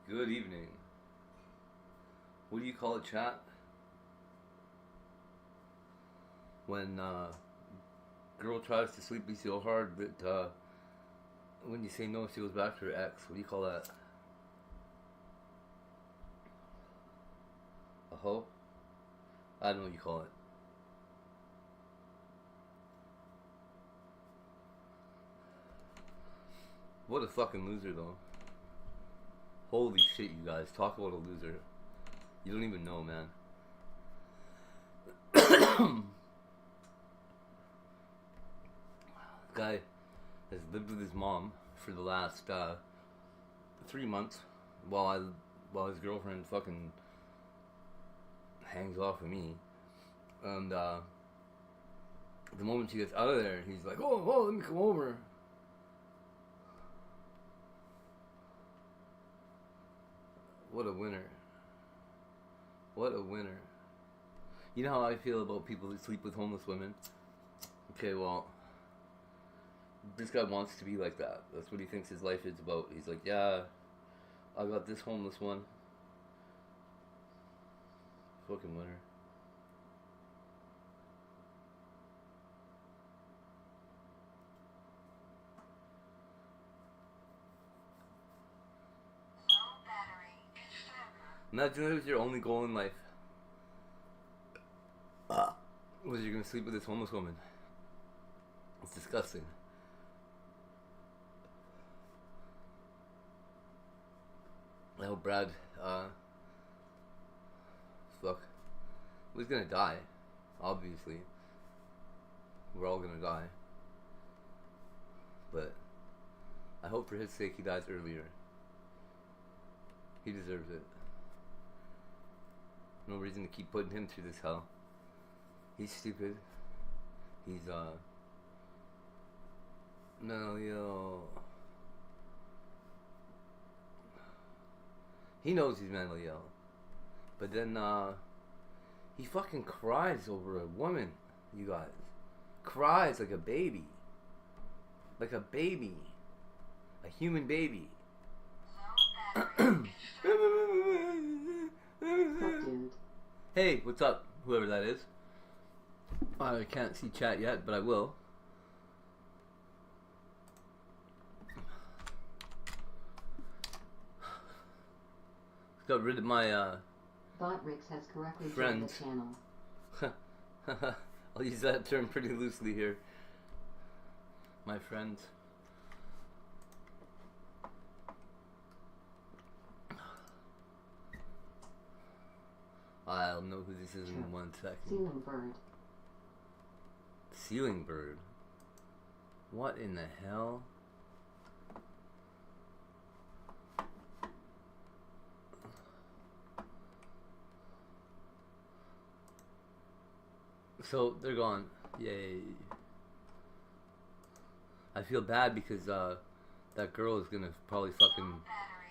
Good evening. What do you call it, chat? When girl tries to sleep with you so hard that when you say no, she goes back to her ex. What do you call that? A hoe? I don't know what you call it. What a fucking loser, though. Holy shit, you guys. Talk about a loser. You don't even know, man. Guy has lived with his mom for the last 3 months while his girlfriend fucking hangs off of me. And the moment she gets out of there, he's like, oh, let me come over. What a winner. What a winner. You know how I feel about people that sleep with homeless women? Okay, well, this guy wants to be like that. That's what he thinks his life is about. He's like, yeah, I got this homeless one. Fucking winner. Imagine that was your only goal in life. Was you're gonna sleep with this homeless woman. It's disgusting. I hope Brad, fuck. He's gonna die. Obviously. We're all gonna die. But I hope for his sake he dies earlier. He deserves it. No reason to keep putting him through this hell. He's stupid. He's mentally ill. He knows he's mentally ill. But then he fucking cries over a woman, you guys. Cries like a baby. Like a baby. A human baby. Hey, what's up, whoever that is? I can't see chat yet, but I will. Got rid of my Botrix has correctly friends. Joined the channel. I'll use that term pretty loosely here. My friends. I'll know who this is in 1 second. Ceiling bird. Ceiling bird? What in the hell? So, they're gone. Yay. I feel bad because that girl is gonna probably fucking...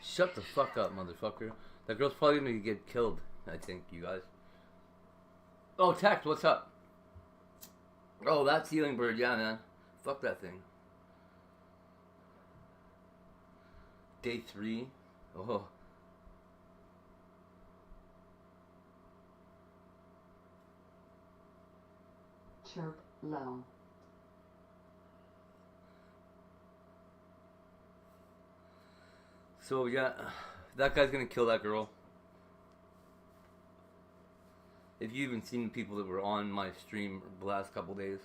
Shut the fuck up, motherfucker. That girl's probably gonna get killed. I think, you guys. Oh, Tex, what's up? Oh, that ceiling bird, yeah, man. Fuck that thing. Day 3. Oh. Chirp low. So, yeah, that guy's gonna kill that girl. If you even seen the people that were on my stream the last couple days.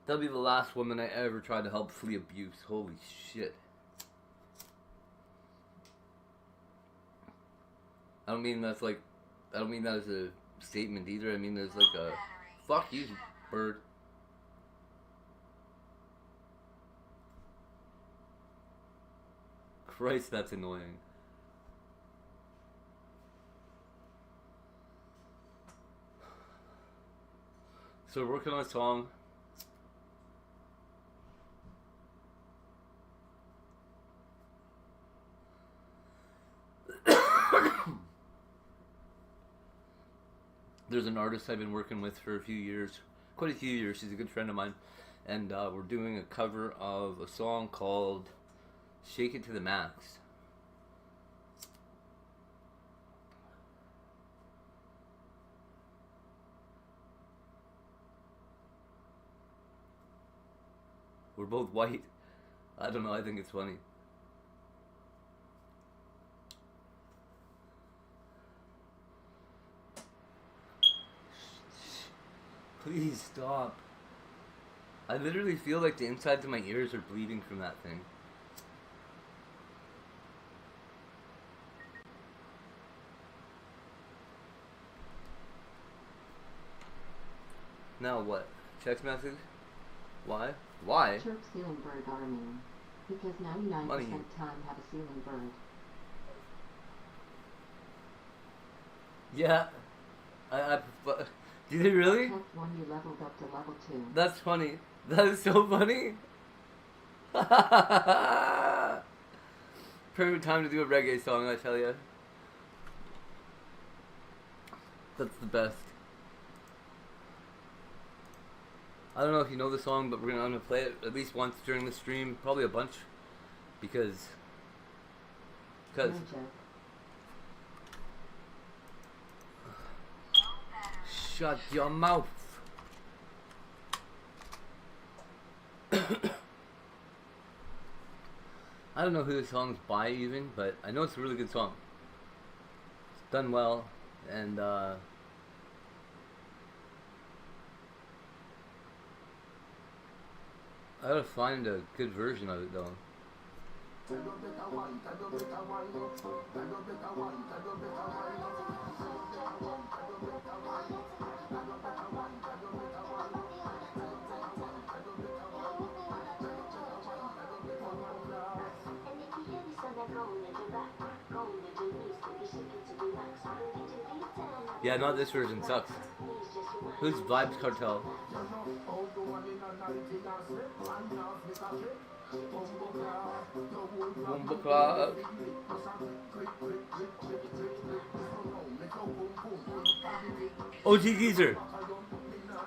That'll be the last woman I ever tried to help flee abuse. Holy shit. I don't mean that as a statement either. I mean there's like a fuck you, bird. Christ, that's annoying. So we're working on a song. There's an artist I've been working with for a few years quite a few years. She's a good friend of mine, and we're doing a cover of a song called "Shake It to the Max." We're both white. I don't know. I think it's funny. Please stop. I literally feel like the insides of my ears are bleeding from that thing. Now what? Text message? Why? Why? Chirp ceiling bird army. Because 99% Money. time have a ceiling bird. Yeah. Did it really? Test 1 you leveled up to level 2. That's funny. That is so funny. Perfect time to do a reggae song, I tell you. That's the best. I don't know if you know the song, but I'm gonna play it at least once during the stream, probably a bunch, because Magic. Shut your mouth. I don't know who this song's by even, but I know it's a really good song. It's done well, and I gotta find a good version of it though. Yeah, not this version, sucks. Who's Vibes Cartel? OG Geezer.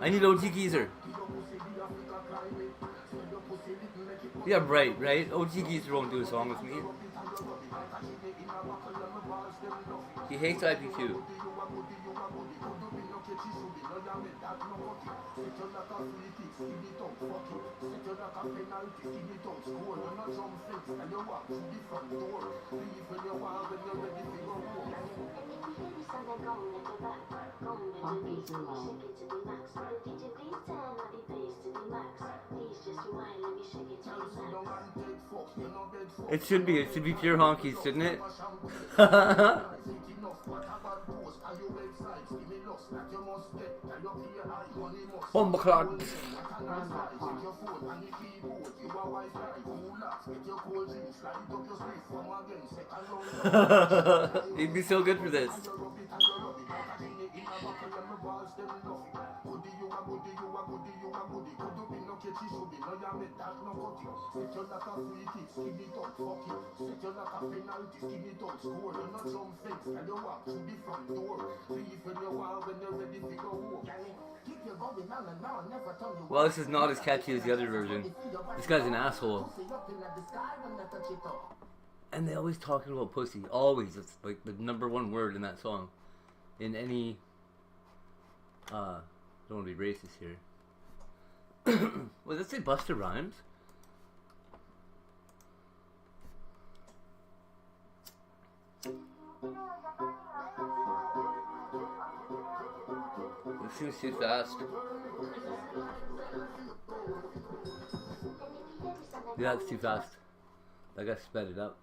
I need OG Geezer. Yeah, right? OG Geezer won't do a song with me. He hates IPQ. It should be pure honkies, shouldn't it? Bomboclad. He'd be so good for this. Well, this is not as catchy as the other version. This guy's an asshole. And they always talking about pussy. Always. It's like the #1 word in that song. In any... don't want to be racist here. Does it say Busta Rhymes? It seems too fast. Yeah, it's too fast. I gotta sped it up.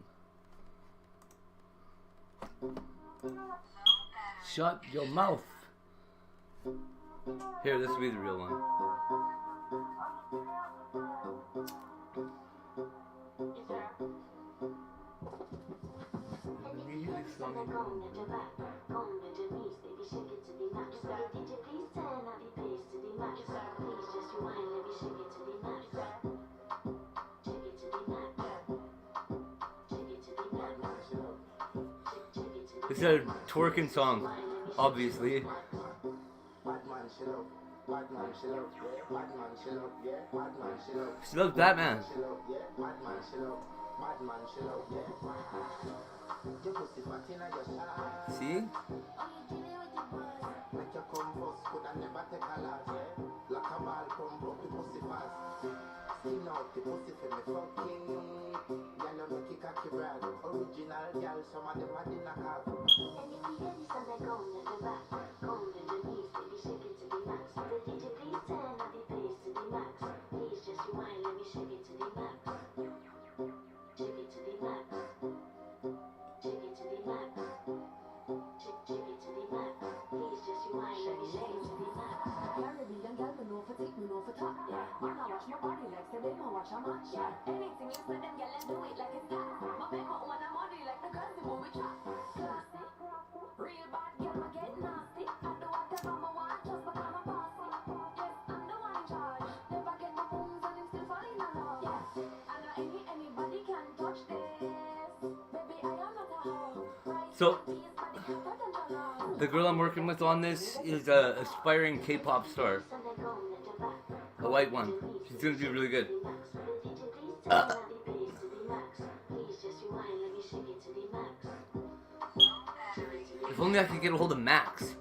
Shut your mouth. Here, this will be the real one. It's a twerking song, obviously. She loves Batman. See? So, the girl I'm working with on this is a aspiring K-pop star. A white one. She's gonna do really good. If only I could get a hold of Max.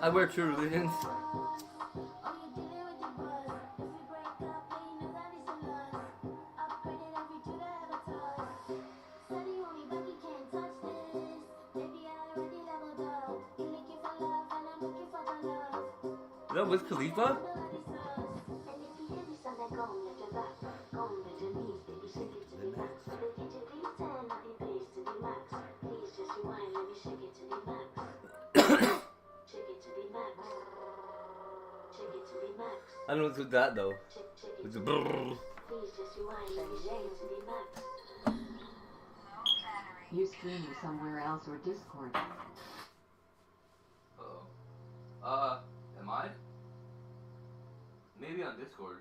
I wear True Religions. Is that Wiz Khalifa? I don't know what's with that though. It's a brrrr. You streaming somewhere else or Discord? Uh-oh. Am I? Maybe on Discord.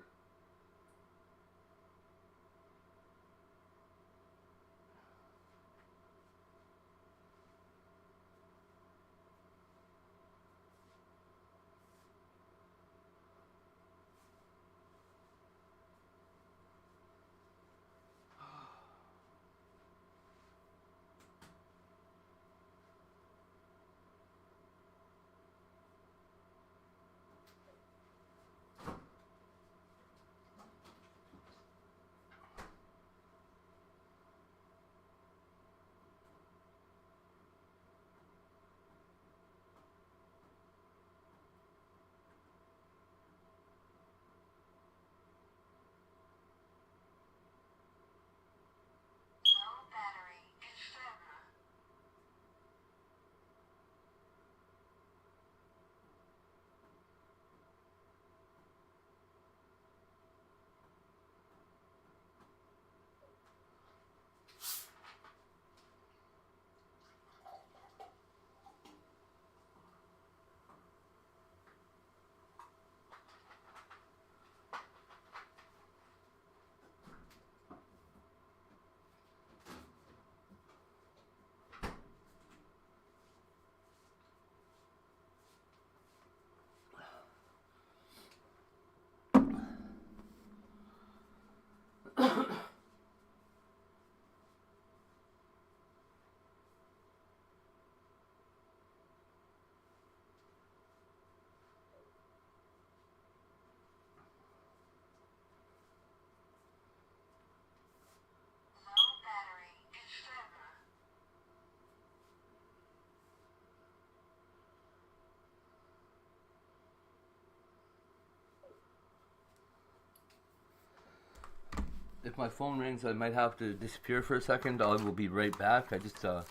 If my phone rings, I might have to disappear for a second. I will be right back. I just have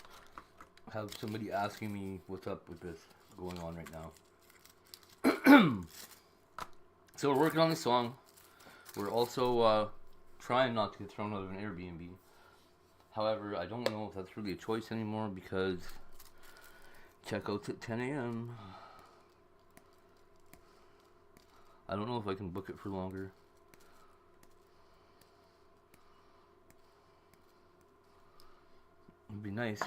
somebody asking me what's up with this going on right now. So we're working on this song. We're also trying not to get thrown out of an Airbnb. However, I don't know if that's really a choice anymore because checkouts at 10 a.m. I don't know if I can book it for longer. It'd be nice.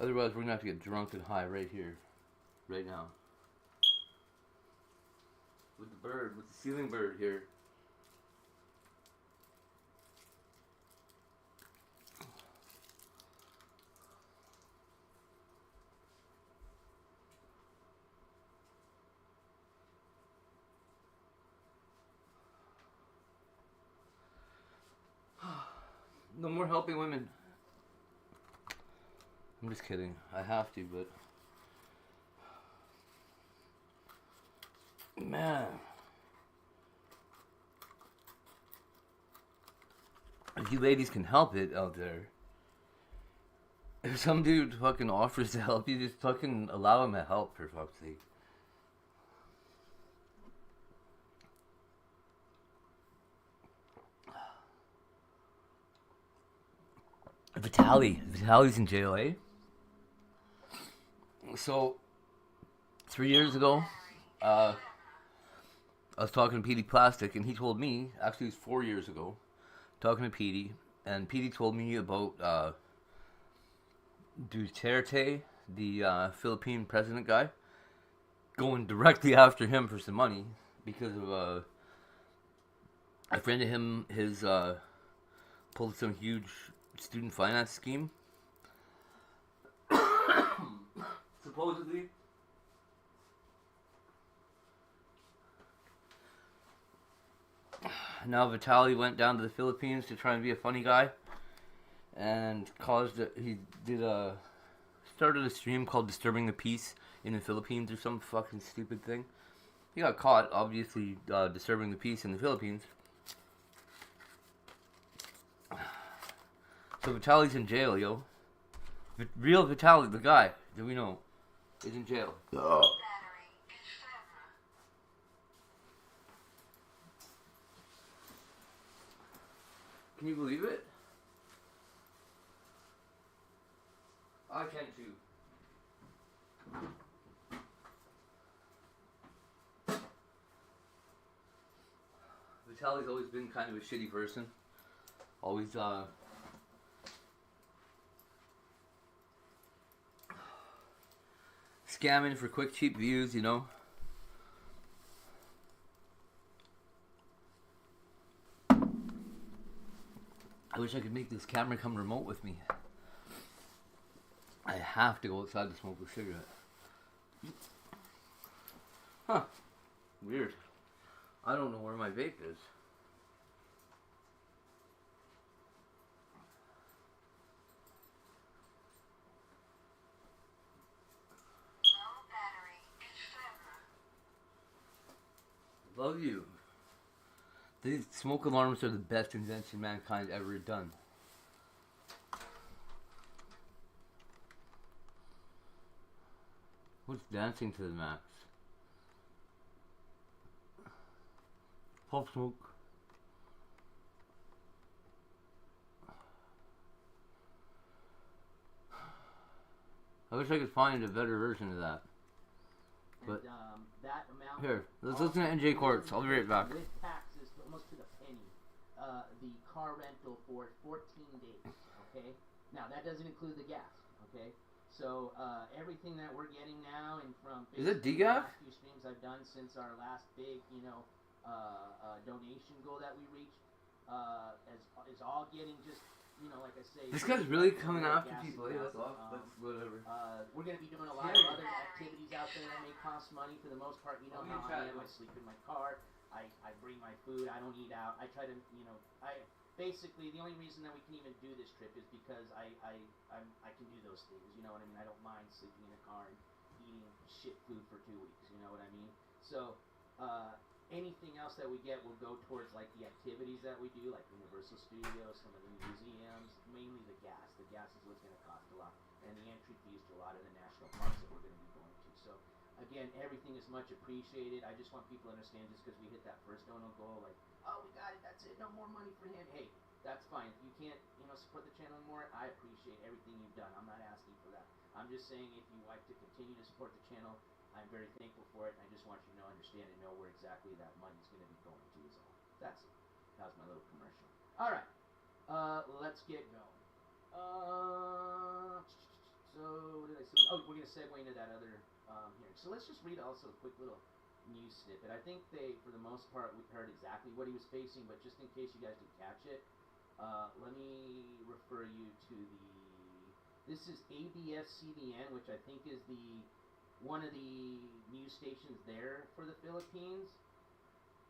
Otherwise, we're gonna have to get drunk and high right here, right now. With the bird, with the ceiling bird here. No more helping women. I'm just kidding. I have to, but man, if you ladies can help it out there, if some dude fucking offers to help you, just fucking allow him to help, for fuck's sake. Vitaly's in jail, eh? So, 3 years ago, I was talking to Petey Plastic, and he told me, actually it was 4 years ago, talking to Petey, and Petey told me about Duterte, the Philippine president guy, going directly after him for some money, because of a friend of him, his pulled some huge student finance scheme. Supposedly. Now Vitaly went down to the Philippines to try and be a funny guy, and started a stream called Disturbing the Peace in the Philippines or some fucking stupid thing. He got caught, obviously, disturbing the peace in the Philippines. So Vitaly's in jail, yo. Real Vitaly, the guy that we know, is in jail. Can you believe it? I can too. Vitaly's always been kind of a shitty person. Always, scamming for quick, cheap views, you know. I wish I could make this camera come remote with me. I have to go outside to smoke a cigarette. Huh. Weird. I don't know where my vape is. Love you. These smoke alarms are the best invention mankind ever done. What's dancing to the max? Pop smoke. I wish I could find a better version of that. But that amount here, let's listen to NJ Quartz. I'll be right back. With taxes, almost to the penny. The car rental for 14 days. Okay. Now that doesn't include the gas. Okay. So everything that we're getting now, and from is it the DGAF? last few streams I've done since our last big, donation goal that we reached, is all getting just. Like I say, this guy's really coming after people. Hey, that's off. That's whatever. We're going to be doing a lot of other activities out there that may cost money. For the most part, you know how I am. I sleep in my car. I bring my food. I don't eat out. I try to, basically the only reason that we can even do this trip is because I can do those things. You know what I mean? I don't mind sleeping in a car and eating shit food for 2 weeks. You know what I mean? So, anything else that we get will go towards like the activities that we do, like Universal Studios, some of the museums, mainly the gas. The gas is what's going to cost a lot, and the entry fees to a lot of the national parks that we're going to be going to. So again, everything is much appreciated. I just want people to understand, just because we hit that first donor goal, like, oh, we got it, that's it, no more money for him. Hey, that's fine. If you can't, support the channel more, I appreciate everything you've done. I'm not asking for that. I'm just saying if you like to continue to support the channel, I'm very thankful for it. And I just want you to understand and know where exactly that money's going to be going to is all. That's it. That was my little commercial. All right. Let's get going. So what did I say? Oh, we're going to segue into that other hearing. So let's just read also a quick little news snippet. I think they, for the most part, we heard exactly what he was facing, but just in case you guys didn't catch it, let me refer you to this is ABS-CBN, which I think is one of the news stations there for the Philippines.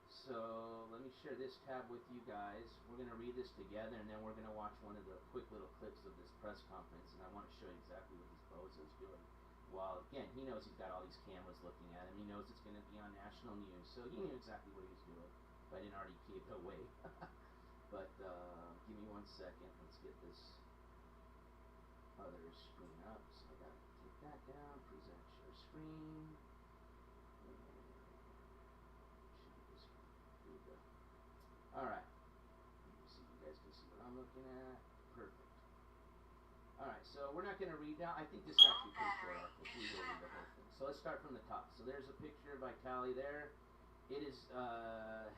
So let me share this tab with you guys. We're going to read this together, and then we're going to watch one of the quick little clips of this press conference, and I want to show you exactly what this bozo's doing. While, again, he knows he's got all these cameras looking at him. He knows it's going to be on national news, so he knew exactly what he was doing. If I didn't already keep it away. But give me 1 second. Let's get this other screen up. So I got to take that down. Present share screen. Here we go. All right. Let me see. You guys can see what I'm looking at. Perfect. All right. So we're not going to read now. I think this is actually pretty short article. We will read the whole thing. So let's start from the top. So there's a picture of Vitaly there. It is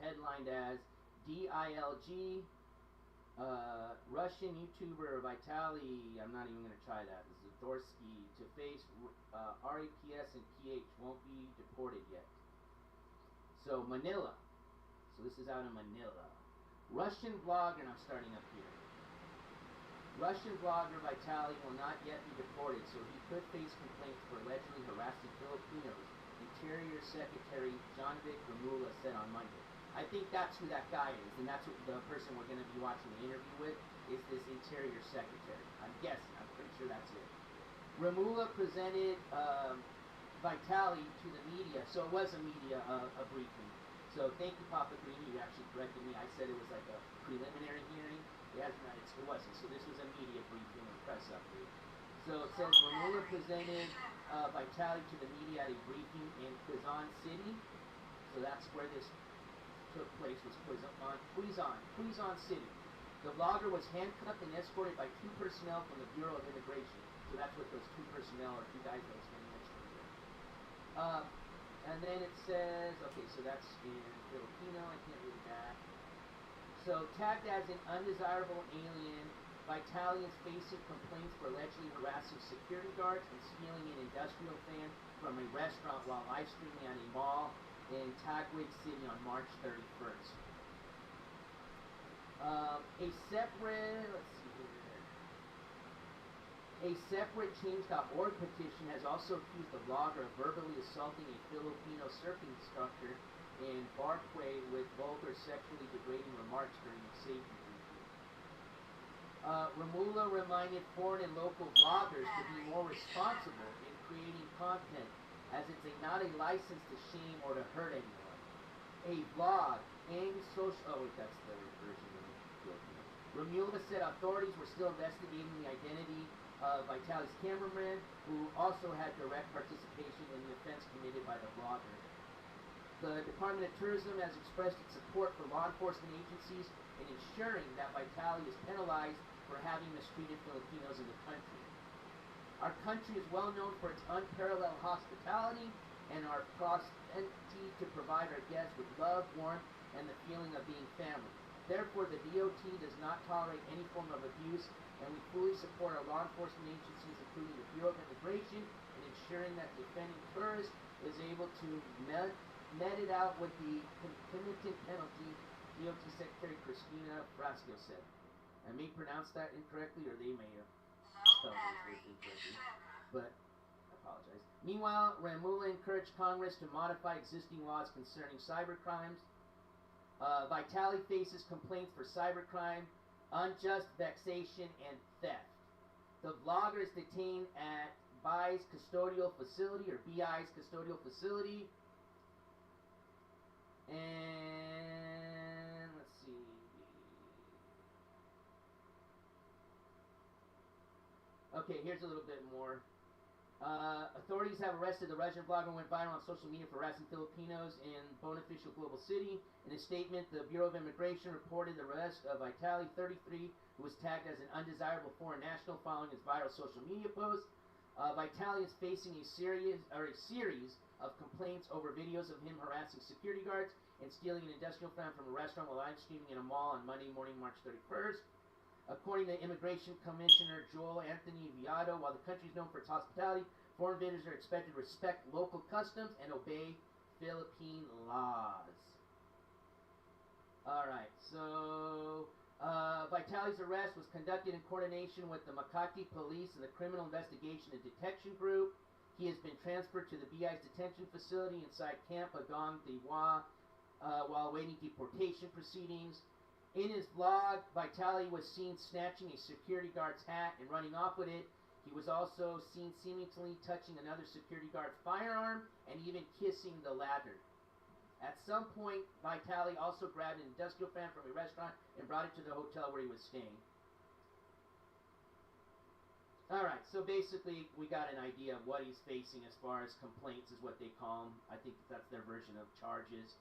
headlined as DILG, Russian YouTuber Vitaly, I'm not even going to try that, Zadorsky, to face RAPS and PH, won't be deported yet. So Manila, so this is out of Manila. Russian vlogger, and I'm starting up here. Russian vlogger Vitaly will not yet be deported, so he could face complaints for allegedly harassing Filipinos, Interior Secretary Janvic Ramula said on Monday. I think that's who that guy is, and that's what the person we're going to be watching the interview with is this Interior Secretary. I'm guessing. I'm pretty sure that's it. Ramula presented Vitaly to the media, so it was a media a briefing. So thank you, Papa Green. You actually corrected me. I said it was like a preliminary hearing. It wasn't. So this was a media briefing or press update. So it says Ramula presented Vitaly to the media at a briefing in Quezon City. So that's where this took place, was Quezon City. The vlogger was handcuffed and escorted by 2 personnel from the Bureau of Immigration. So that's what those 2 personnel or 2 guys that was standing next to him. And then it says, okay, so that's in Filipino. I can't read that. So tagged as an undesirable alien, Vitaly is facing complaints for allegedly harassing security guards and stealing an industrial fan from a restaurant while live streaming at a mall in Taguig City on March 31st. A separate Change.org petition has also accused the vlogger of verbally assaulting a Filipino surfing instructor in Barquay with vulgar, sexually degrading remarks during a safety briefing. Ramula reminded foreign and local vloggers to be more responsible in creating content, as it's not a license to shame or to hurt anyone. A vlog aimed social... Oh, wait, that's the version of the Ramula said authorities were still investigating the identity of Vitaly's cameraman, who also had direct participation in the offense committed by the vlogger. The Department of Tourism has expressed its support for law enforcement agencies in ensuring that Vitaly is penalized for having mistreated Filipinos in the country. Our country is well known for its unparalleled hospitality and our prosperity to provide our guests with love, warmth, and the feeling of being family. Therefore, the DOT does not tolerate any form of abuse, and we fully support our law enforcement agencies, including the Bureau of Immigration, in ensuring that the offending tourist is able to met it out with the concomitant penalty, DOT Secretary Cristina Frasco said. I may pronounce that incorrectly, or they may have spelled it incorrectly, but I apologize. Meanwhile, Ramula encouraged Congress to modify existing laws concerning cybercrimes. Vitaly faces complaints for cybercrime, unjust vexation, and theft. The vlogger is detained at BI's custodial facility, or BI's custodial facility. And let's see. Okay, here's a little bit more. Authorities have arrested the Russian blogger who went viral on social media for harassing Filipinos in Bonifacio Global City. In a statement, the Bureau of Immigration reported the arrest of Vitaly, 33, who was tagged as an undesirable foreign national following his viral social media post. Vitaly is facing a series of complaints over videos of him harassing security guards and stealing an industrial fan from a restaurant while live streaming in a mall on Monday morning, March 31st. According to Immigration Commissioner Joel Anthony Viado, while the country is known for its hospitality, foreign visitors are expected to respect local customs and obey Philippine laws. Alright, so Vitaly's arrest was conducted in coordination with the Makati Police and the Criminal Investigation and Detection Group. He has been transferred to the BI's detention facility inside Camp Agong Diwa while awaiting deportation proceedings. In his vlog, Vitaly was seen snatching a security guard's hat and running off with it. He was also seen seemingly touching another security guard's firearm and even kissing the latter. At some point, Vitaly also grabbed an industrial fan from a restaurant and brought it to the hotel where he was staying. Alright, so basically we got an idea of what he's facing as far as complaints is what they call them. I think that's their version of charges.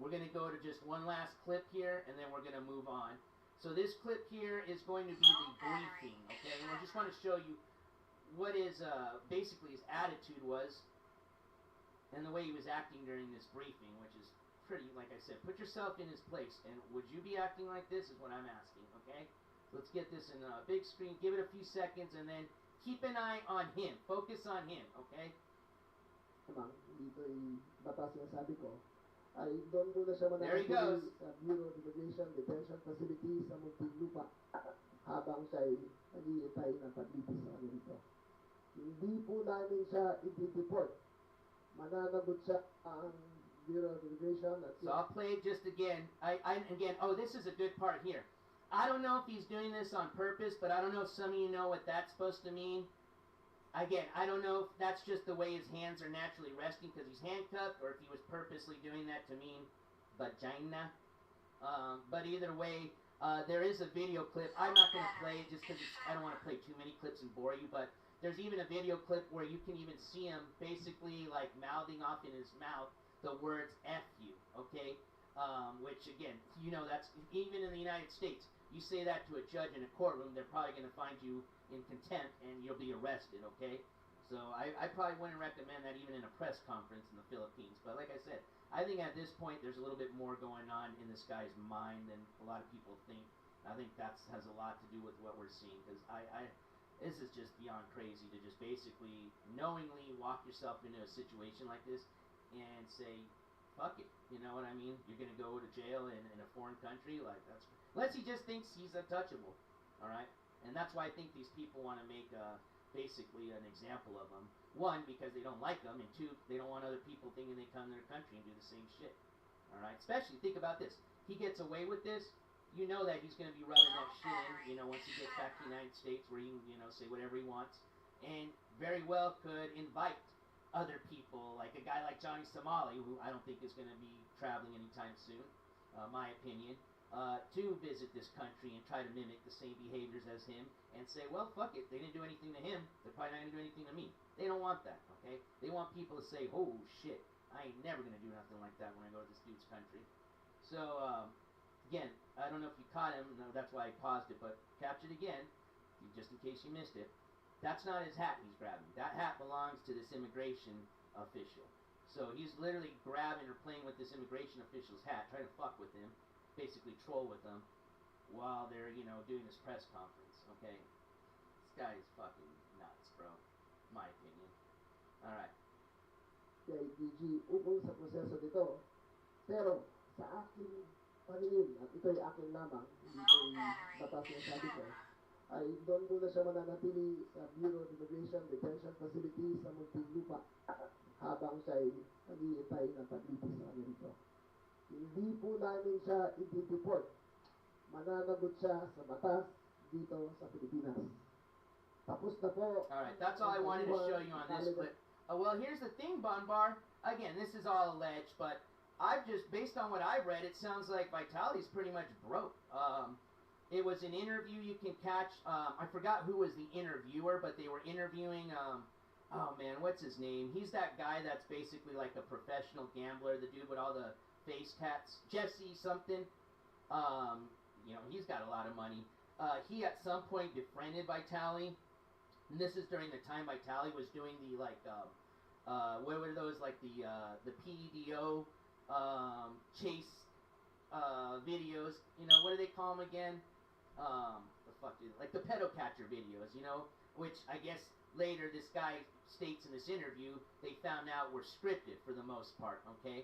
We're going to go to just one last clip here, and then we're going to move on. So this clip here is going to be the briefing, okay? And I just want to show you what his, basically his attitude was and the way he was acting during this briefing, which is pretty, like I said, put yourself in his place. And would you be acting like this is what I'm asking, okay? Let's get this in a big screen, give it a few seconds, and then keep an eye on him. Focus on him, okay? Dito'y batas na sabi ko. Ay doon muna siya There he goes. sa Bureau of Immigration Detention Facility sa Muntinlupa habang siya'y nag-iitay ng paglipis sa kanya rito. Hindi po namin siya i-deport. Mananagot siya ang Bureau of Immigration. So I'll play it just again. Again, oh, this is a good part here. I don't know if he's doing this on purpose, but I don't know if some of you know what that's supposed to mean. Again, I don't know if that's just the way his hands are naturally resting because he's handcuffed, or if he was purposely doing that to mean vagina. But either way, there is a video clip. I'm not going to play it just because I don't want to play too many clips and bore you, but there's even a video clip where you can even see him basically like mouthing off in his mouth the words F you, okay? Which again, you know, that's even in the United States. You say that to a judge in a courtroom, they're probably going to find you in contempt and you'll be arrested, okay? So I probably wouldn't recommend that even in a press conference in the Philippines. But like I said, I think at this point there's a little bit more going on in this guy's mind than a lot of people think. I think that has a lot to do with what we're seeing because this is just beyond crazy to just basically knowingly walk yourself into a situation like this and say, fuck it, you know what I mean? You're going to go to jail in a foreign country? Like, that's, unless he just thinks he's untouchable, all right? And that's why I think these people want to make basically an example of him. One, because they don't like him, and two, they don't want other people thinking they come to their country and do the same shit, all right? Especially, think about this. He gets away with this, you know that he's going to be rubbing that shit in, you know, once he gets back to the United States where he can, you know, say whatever he wants, and very well could invite other people, like a guy like Johnny Somali, who I don't think is going to be traveling anytime soon, my opinion, to visit this country and try to mimic the same behaviors as him and say, well, fuck it, they didn't do anything to him, they're probably not going to do anything to me. They don't want that, okay? They want people to say, oh, shit, I ain't never going to do nothing like that when I go to this dude's country. So, again, I don't know if you caught him, no, that's why I paused it, but captured again, just in case you missed it. That's not his hat he's grabbing. That hat belongs to this immigration official. So he's literally grabbing or playing with this immigration official's hat, trying to fuck with him, basically troll with him, while they're, you know, doing this press conference, okay? This guy is fucking nuts, bro. My opinion. Alright. Kay DG ukol sa proseso dito. Pero sa aking paningin, at ito'y akin lamang, hindi ko'y batas na sabi ko, ay doon muna siya mananatili sa Bureau of Immigration Detention Facility sa Muntinlupa habang siya'y nag-iitay ng paglipis sa kanya rito. Hindi po namin siya i-deport. Mananagot siya sa batas dito sa Pilipinas. Tapos na po. Alright, that's all I wanted to show you on this clip. Well, here's the thing, Bonbar. Again, this is all alleged, but I've just, based on what I've read, it sounds like Vitaly's pretty much broke. It was an interview you can catch. I forgot who was the interviewer, but they were interviewing. Oh man, what's his name? He's that guy that's basically like a professional gambler, the dude with all the face tats. Jesse something. You know, he's got a lot of money. He at some point befriended Vitali. And this is during the time Vitali was doing the like, what were those, like the PEDO chase videos? You know, what do they call them again? The fuck is it? Like the pedo catcher videos, you know? Which I guess later this guy states in this interview they found out were scripted for the most part, okay?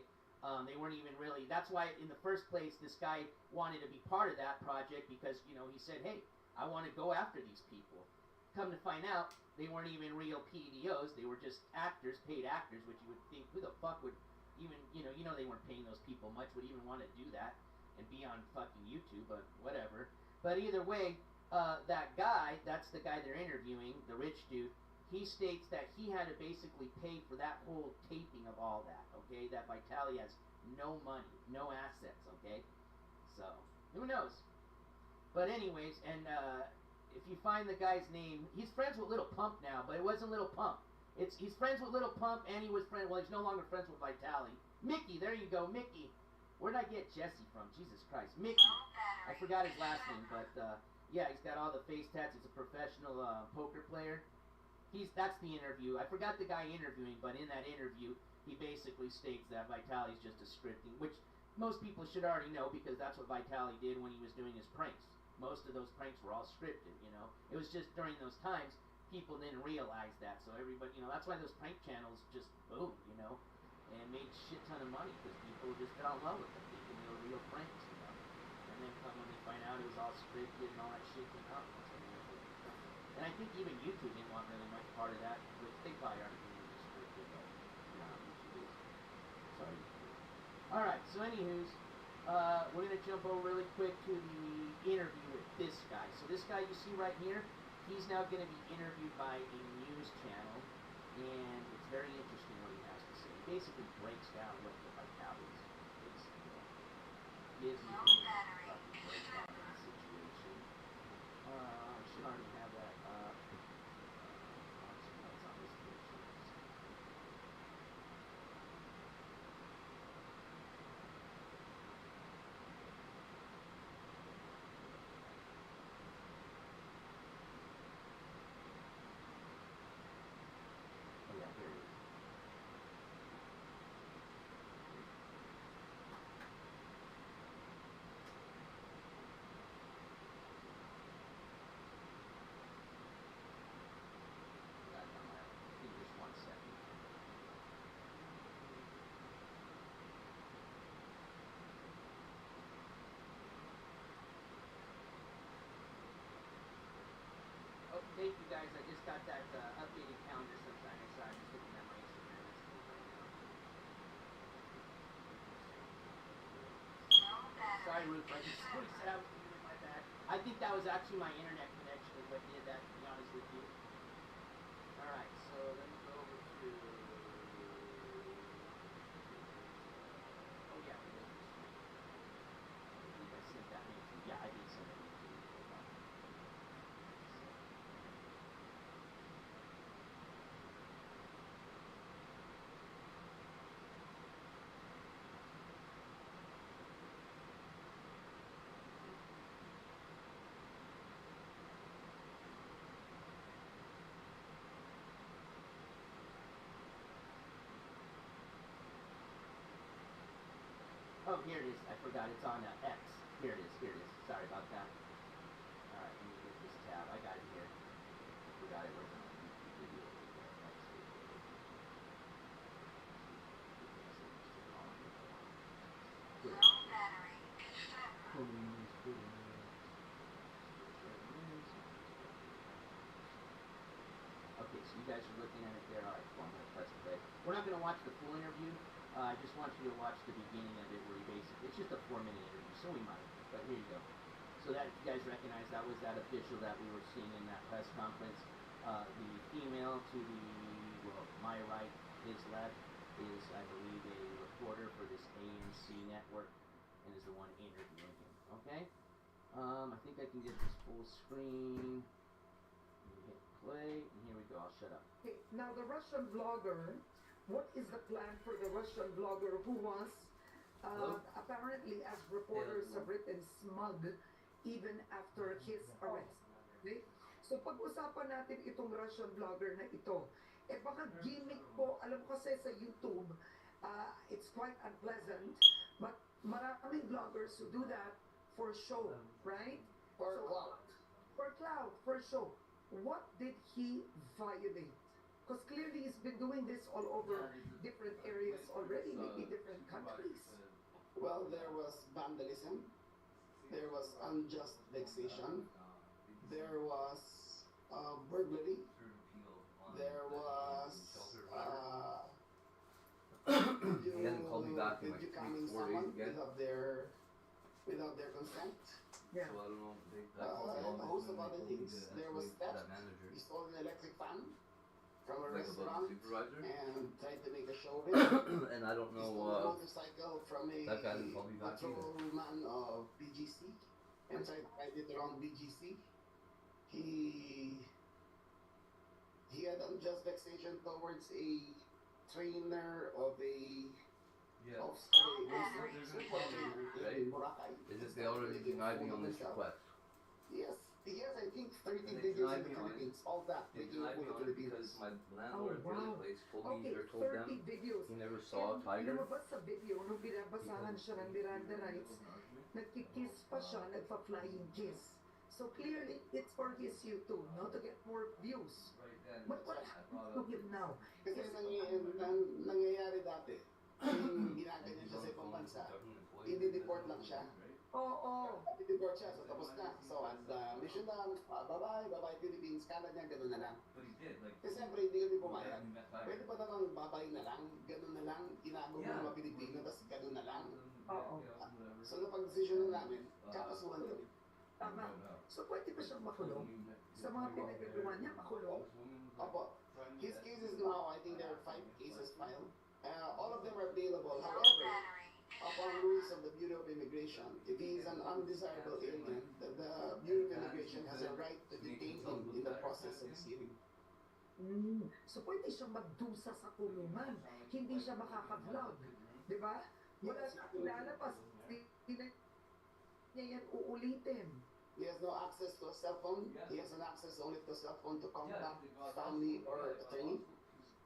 They weren't even really, that's why in the first place this guy wanted to be part of that project because, you know, he said, hey, I want to go after these people. Come to find out, they weren't even real PEDOs, they were just actors, paid actors, which you would think, who the fuck would even, you know they weren't paying those people much, would even want to do that and be on fucking YouTube, but whatever. But either way, that guy, that's the guy they're interviewing, the rich dude, he states that he had to basically pay for that whole taping of all that, okay? That Vitali has no money, no assets, okay? So, who knows? But anyways, and if you find the guy's name, he's friends with Little Pump now, but it wasn't Little Pump. He's friends with Little Pump, and he's no longer friends with Vitali. Mickey, there you go, Mickey. Where did I get Jesse from? Jesus Christ. Mickey. I forgot his last name, but yeah, he's got all the face tats. He's a professional poker player. That's the interview. I forgot the guy interviewing, but in that interview, he basically states that Vitali's just a scripting, which most people should already know because that's what Vitali did when he was doing his pranks. Most of those pranks were all scripted, you know. It was just during those times, people didn't realize that. So everybody, you know, that's why those prank channels just boomed, you know, and made shit ton of money because people just fell in love with them, thinking they were real pranks, you know. And then when they find out it was all scripted and all that shit came out. And I think even YouTube didn't want really much part of that, which they probably already knew was scripted, but you know how YouTube is. Sorry. Alright, so anywho's, we're going to jump over really quick to the interview with this guy. So this guy you see right here, he's now going to be interviewed by a news channel, and it's very interesting what he has to say. He basically breaks down what the Vitali is basically. Gives you a fucking breakdown of the situation. I should already have that up. That's on this picture. Oh yeah, here it is. Give me just 1 second. Oh, thank you guys. I just got that updated calendar sometime. Sorry, I'm just looking at my Instagram messages right now. Sorry, Ruth. I just said I was doing my bad. I think that was actually my internet connection is what did that, to be honest with you. Alright, so let me go over to... Oh yeah, I believe I sent that link to you. Yeah, I did send that link to you. Hold on. Oh, here it is. I forgot. It's on X. Here it is. Here it is. Sorry about that. Alright, let me get this tab. I got it here. I forgot it wasn't on YouTube video. Okay, so you guys are looking at it there. Alright, well, I'm going to press play. We're not going to watch the full interview. I just want you to watch the beginning of it where he basically, it's just a 4-minute interview, so we might, but here you go. So that, you guys recognize that was that official that we were seeing in that press conference. The female to the, well, my right, his left, is, I believe, a reporter for this ANC network, and is the one interviewing him, okay? I think I can get this full screen. Hit play, and here we go. I'll shut up. Okay, now the Russian vlogger, what is the plan for the Russian vlogger who was apparently, as reporters have written, smug even after his arrest? Okay? So pag-usapan natin itong Russian vlogger na ito. Eh baka gimmick po, alam ko kasi sa YouTube, it's quite unpleasant, but maraming vloggers who do that for show, right? For clout. For clout, for show. What did he violate? Because clearly he's been doing this all over different areas already, maybe different countries. Well, there was vandalism. There was unjust vexation. There was burglary. There was He hasn't called me back in like 3 4 days again. without their consent. Yeah. So I don't know. A host of other things. There was theft. He stole an electric fan from a Like above restaurant the supervisor. and tried to make a show of it. And I don't He stole a know. motorcycle from a That guy didn't call me back either. patrolman of BGC and tried to ride it around BGC. He had unjust vexation towards a trainer of a Yeah. of a trainer in Boracay. It's just they already denied me on this request. Yes, he has I think 30 And they videos denied in the me on it. Philippines. All that They making denied it me for on the it because Philippines. my landlord Oh, at the wow. other place told me Okay, or told 30 them videos. he never saw a And tiger. lumabas sa video, nung binabasahan siya ng Miranda rights, nagkikiss pa siya, nagpa-flying kiss. So clearly, it's for his YouTube, not to get more views. But what happened to him now? Kasi nangyayari dati, yung ginaganyan siya sa ibang bansa, i-deport lang siya. Oo. I-deport siya, so tapos na. So at mission done, bye-bye Philippines, kala niya gano'n na lang. Kasi siyempre hindi kami pumayag. Pwede pa namang bye-bye na lang, gano'n na lang, inago mo mga Pilipino, tapos gano'n na lang. Oo. So napag-decision na namin, kakasuhan kami. Tama. So pwede pa siyang makulong? Sa mga pinagagawa niya, makulong? Opo. His cases now, I think there are 5 cases filed. All of them are bailable. However, upon rules of the Bureau of Immigration, if he is an undesirable alien, the Bureau of Immigration has a right to detain him in the process of his hearing. So pwede siyang magdusa sa kulungan. Hindi siya makaka-vlog. Di ba? Wala siyang ilalabas. Hindi na niya yan uulitin. He has no access to a cell phone. He has an access only to a cell phone to contact family or attorney.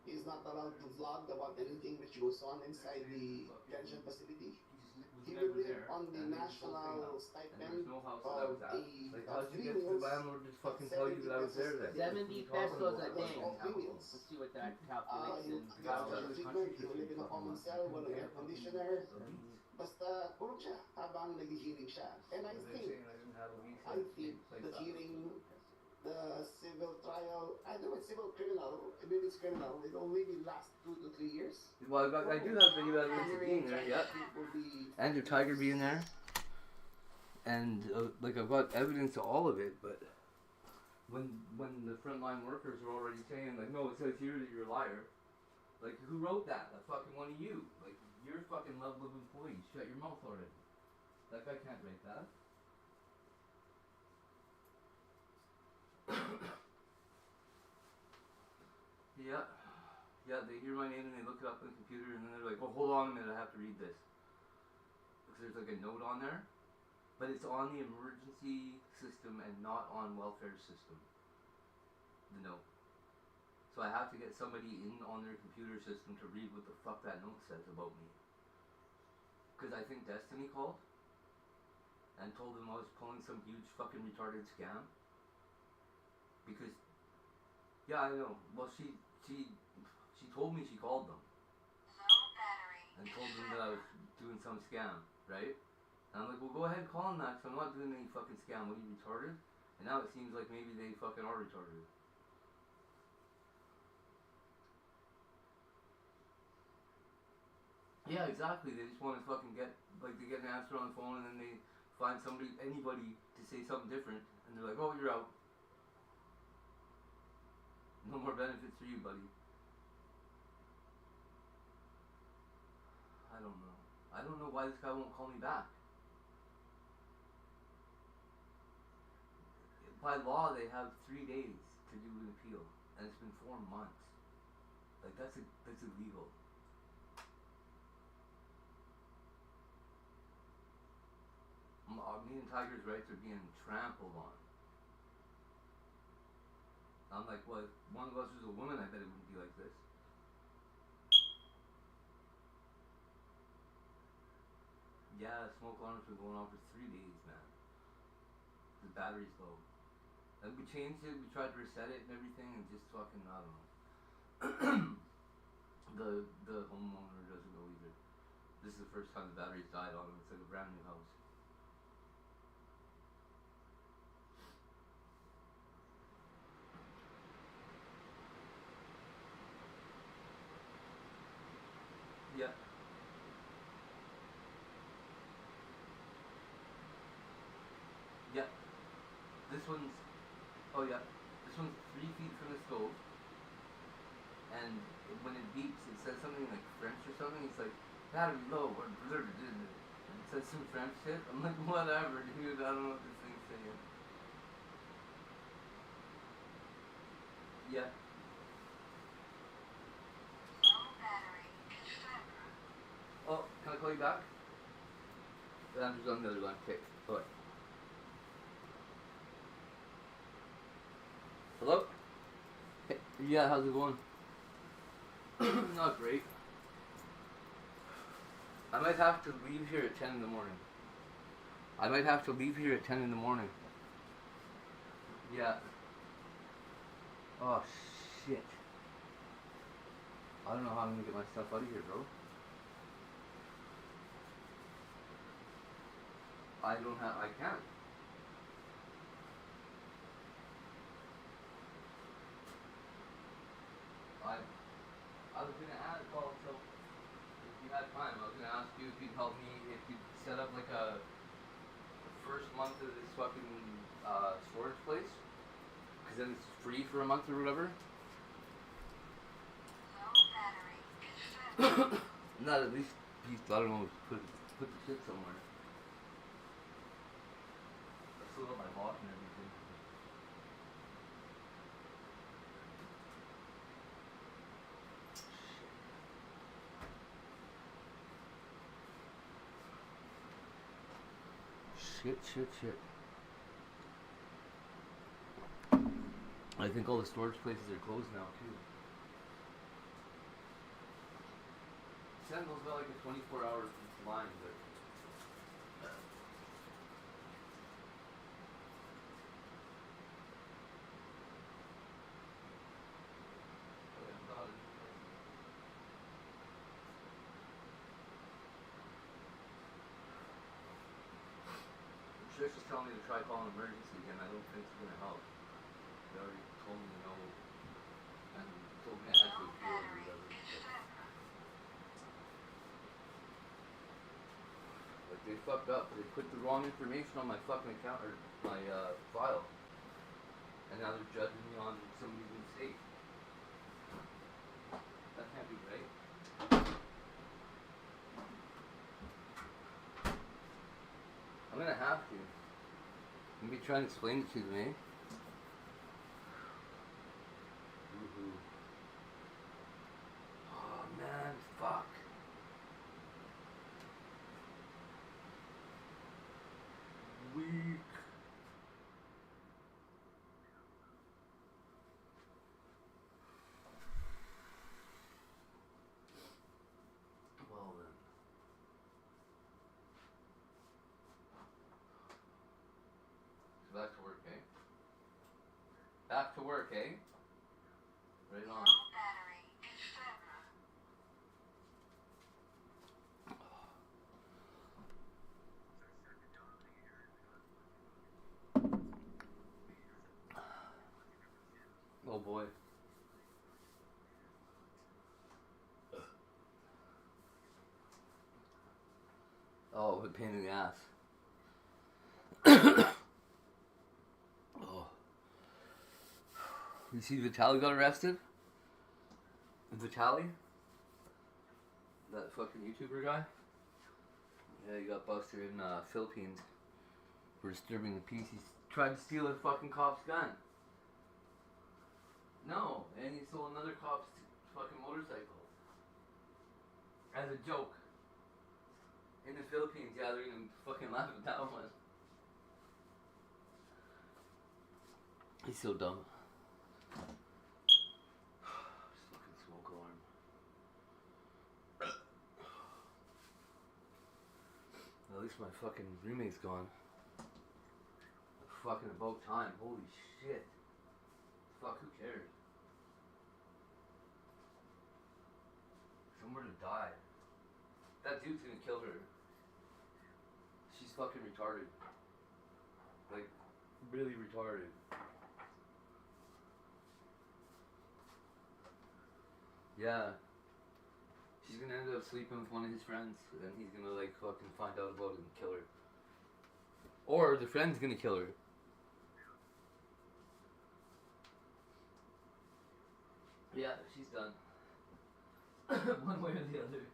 He is not allowed to vlog about anything which goes on inside the detention facility. He will live on the national stipend of Like, how'd you get the landlord to fucking tell you that I was there then? 70 pesos a day. All females. Let's see what that calculates He in will get dollars. treatment. He will live in a common cell, walang air conditioner. Basta kulong siya habang nag-hearing siya. And I think the hearing, the civil trial, I know it's civil criminal, I mean it's criminal, it will maybe last 2 to 3 years. Well, I do have video evidence of being there, yeah. It will be And your tiger being there. And, like, I've got evidence of all of it, but when the frontline workers are already saying, like, no, it says here that you're a liar. Like, who wrote that? That fucking one of you. Like, you're a fucking level of employee. Shut your mouth already. That guy can't write that. Yeah, they hear my name and they look it up on the computer and then they're like, oh, hold on a minute, I have to read this. Because there's like a note on there, but it's on the emergency system and not on welfare system. The note. So I have to get somebody in on their computer system to read what the fuck that note says about me. Because I think Destiny called and told them I was pulling some huge fucking retarded scam. Because, yeah, I know. Well, she told me she called them and told them that I was doing some scam, right? And I'm like, well, go ahead, call them that, 'cause I'm not doing any fucking scam. What are you, retarded? And now it seems like maybe they fucking are retarded. Yeah, exactly. They just want to fucking get, like, they get an answer on the phone and then they find somebody, anybody, to say something different, and they're like, oh, you're out. No more benefits for you, buddy. I don't know. I don't know why this guy won't call me back. by law, they have 3 days to do an appeal, and it's been 4 months. Like that's illegal. Me and Tiger's rights are being trampled on. I'm like, well, if one of us was a woman, I bet it wouldn't be like this. Yeah, smoke alarm's been going on for 3 days, man. The battery's low. And we changed it, we tried to reset it and everything, and just fucking, I don't know. the homeowner doesn't know either. This is the first time the battery's died on it. It's like a brand new house. Yeah. Yeah. This one's, oh yeah. This one's 3 feet from the stove. And when it beeps, it says something like French or something. It's like, battery low, or and it says some French shit. I'm like, whatever, dude, I don't know what this thing's saying. Yeah. Oh, can I call you back? Andrew's on the other line. Okay, bye. Hello? Hey, yeah, how's it going? Not great. I might have to leave here at 10 in the morning. Yeah. Oh, shit. I don't know how I'm gonna get my stuff out of here, bro. I can't. I was gonna ask, well, so if you had time, I was gonna ask you if you'd help me, if you'd set up like the first month of this fucking storage place, because then it's free for a month or whatever. Not at least, I don't know, put the shit somewhere. I still got my lock and everything. Shit. I think all the storage places are closed now too. Sentinel's got like a 24-hour line, but Trish is telling me to try calling emergency again. I don't think it's gonna help. They already told me no, and told me I had to appeal or whatever. Like they fucked up. They put the wrong information on my fucking account or my file, and now they're judging me on somebody's mistake. That can't be right. I'm gonna have to. Maybe try and explain it to them, eh? Woohoo. Oh man, fuck. Weak. Well then. So back to work, eh? Back to work, eh? Right on. Oh boy. Oh, a pain in the ass. Oh. You see Vitaly got arrested? Vitaly? That fucking YouTuber guy? Yeah, he got busted in Philippines for disturbing the peace. tried to steal a fucking cop's gun. No, and he stole another cop's fucking motorcycle. As a joke. In the Philippines, yeah, they're gonna fucking laugh at that one. He's so dumb. Just fucking smoke alarm. At least my fucking roommate's gone. Fucking about time. Holy shit. Fuck, who cares? Somewhere to die. That dude's gonna kill her. She's fucking retarded. Like, really retarded. Yeah. She's gonna end up sleeping with one of his friends, and he's gonna like fucking find out about it and kill her. Or the friend's gonna kill her. Yeah, she's done. One way or the other.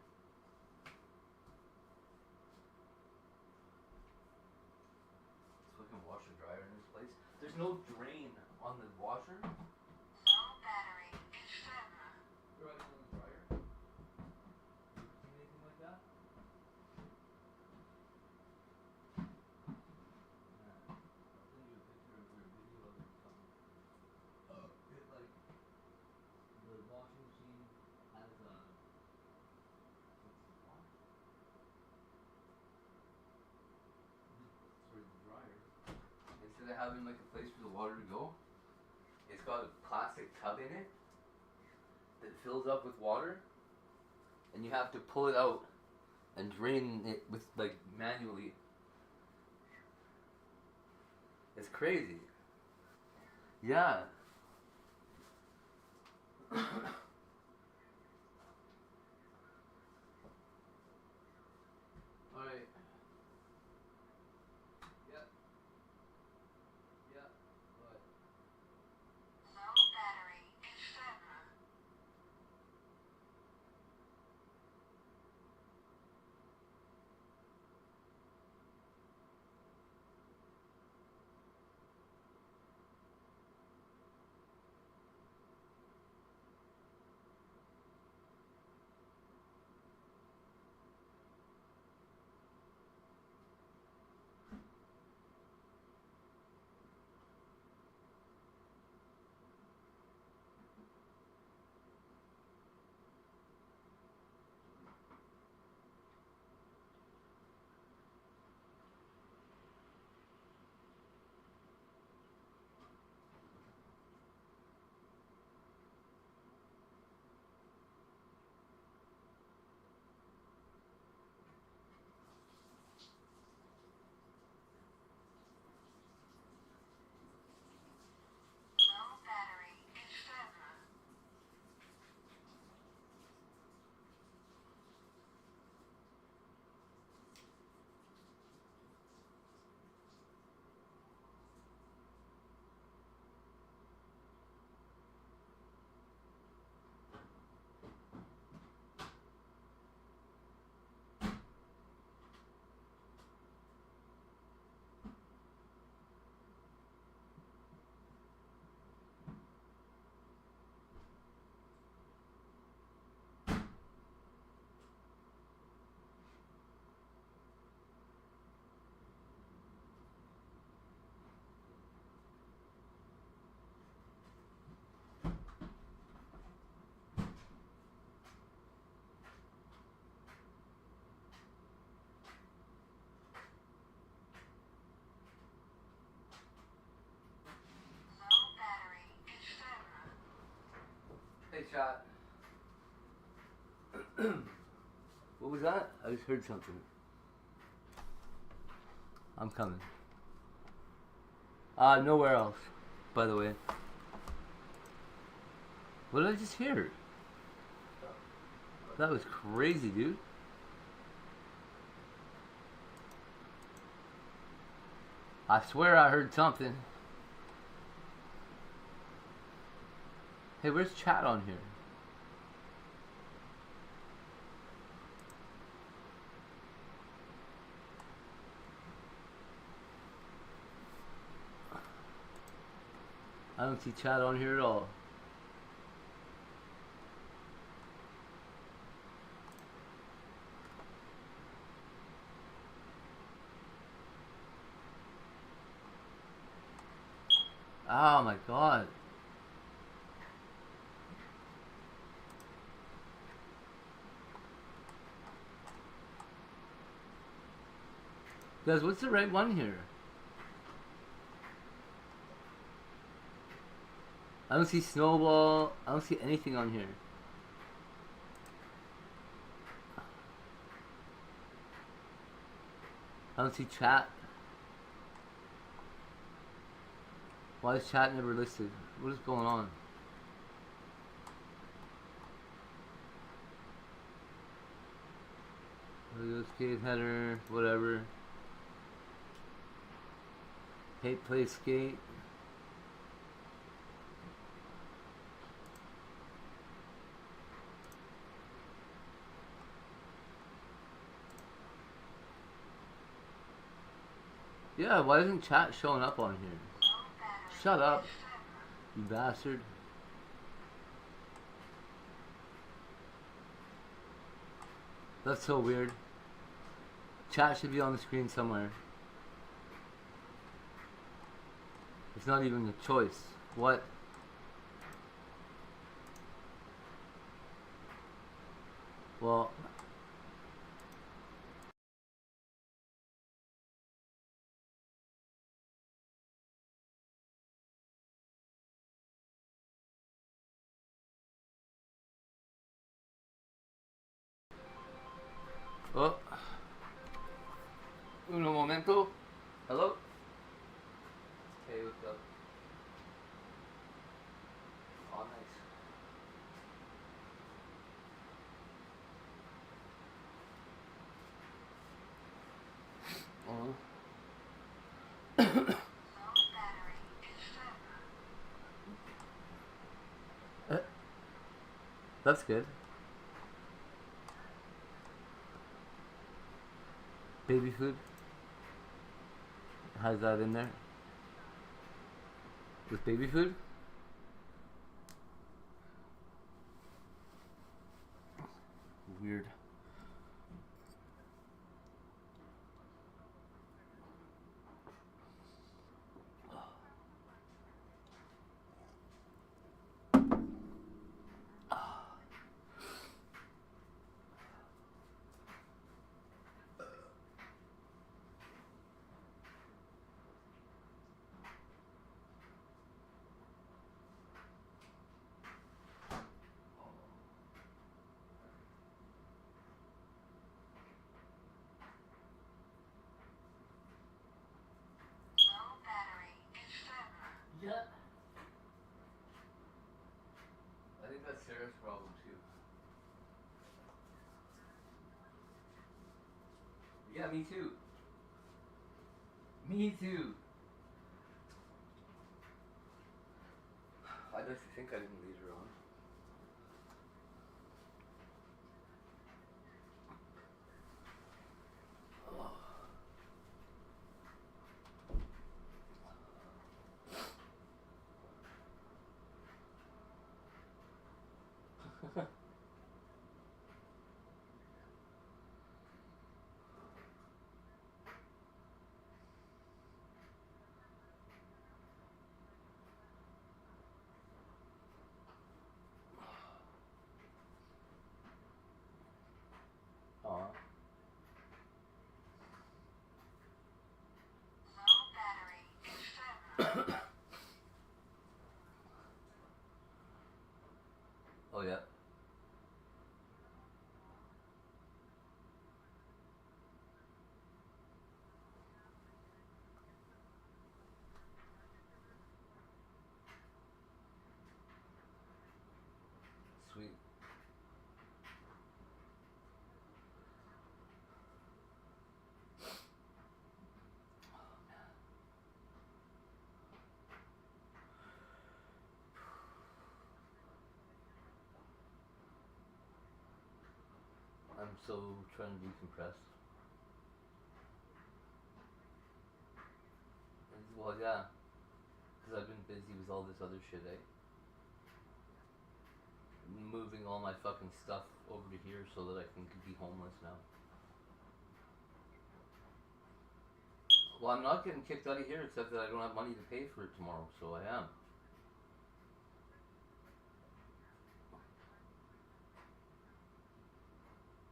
Fucking washer dryer in this place. There's no drain on the washer. Low battery extender. You're right on the dryer. You ever seen anything like that? Yeah. I'll send you a picture of or a video of it or something. It like the washing machine has a what's the wash? Sorry, the dryer. Instead of having like a place for the water to go, it's got a plastic tub in it that fills up with water, and you have to pull it out and drain it with like manually. It's crazy. Yeah. Alright. Yep. Yep. What? Low battery extender. Low battery extender. Low battery extender. Hey, shot. What was that? I just heard something. I'm coming. Nowhere else, by the way. What did I just hear? That was crazy, dude. I swear I heard something. Hey, where's chat on here? I don't see chat on here at all. Oh my god. Guys, what's the right one here? I don't see Snowball. I don't see anything on here. I don't see chat. Why is chat never listed? What is going on? Skate header, whatever. Hate play skate. Yeah, why isn't chat showing up on here? Shut up, you bastard. That's so weird. Chat should be on the screen somewhere. It's not even a choice. What? Well... Oh. Uno momento. Hello? Hey, what's up? Oh, nice. That's good. Baby food. How's that in there? With baby food? Weird. Yeah. I think that's Sarah's problem too. Yeah, me too. Me too. I'd like to think I didn't lead her on. Aw. Oh yeah. Sweet. I'm so trying to decompress. Well, yeah. Because I've been busy with all this other shit, eh? Moving all my fucking stuff over to here so that I can be homeless now. Well, I'm not getting kicked out of here except that I don't have money to pay for it tomorrow, so I am.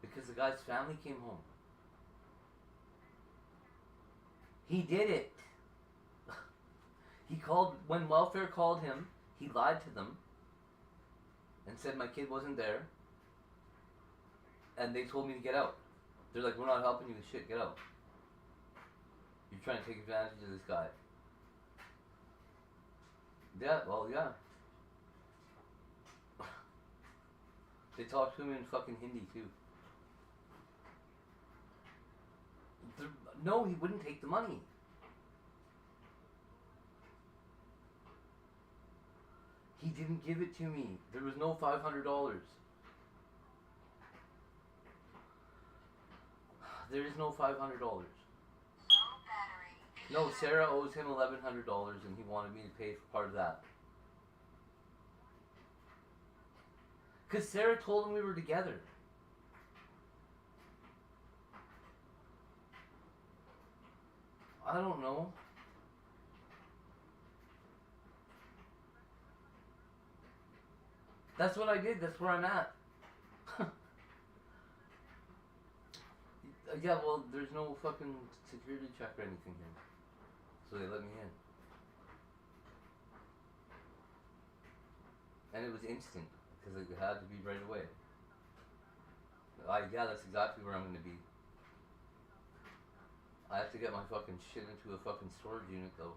Because the guy's family came home. He did it. He called, when welfare called him, he lied to them and said my kid wasn't there, and they told me to get out. They're like, we're not helping you with shit, get out. You're trying to take advantage of this guy. Yeah, well, yeah. They talked to him in fucking Hindi, too. No, he wouldn't take the money. He didn't give it to me. There was no $500. There is no $500. No, Sarah owes him $1,100 and he wanted me to pay for part of that. Because Sarah told him we were together. I don't know. That's what I did. That's where I'm at. Yeah, well, there's no fucking security check or anything here. So they let me in. And it was instant. Because it had to be right away. Yeah, that's exactly where I'm going to be. I have to get my fucking shit into a fucking storage unit, though.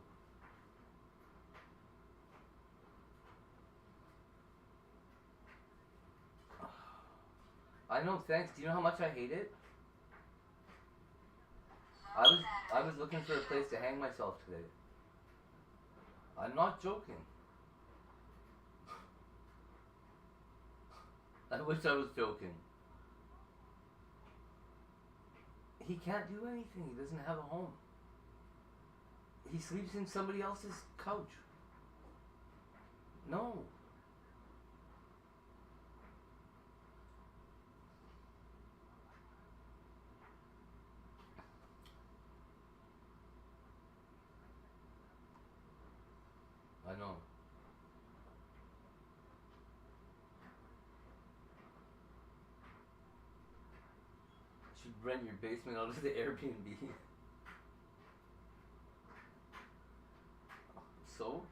I know, thanks. Do you know how much I hate it? I was looking for a place to hang myself today. I'm not joking. I wish I was joking. He can't do anything. He doesn't have a home. He sleeps in somebody else's couch. No. I know. You should rent your basement out of the Airbnb. So?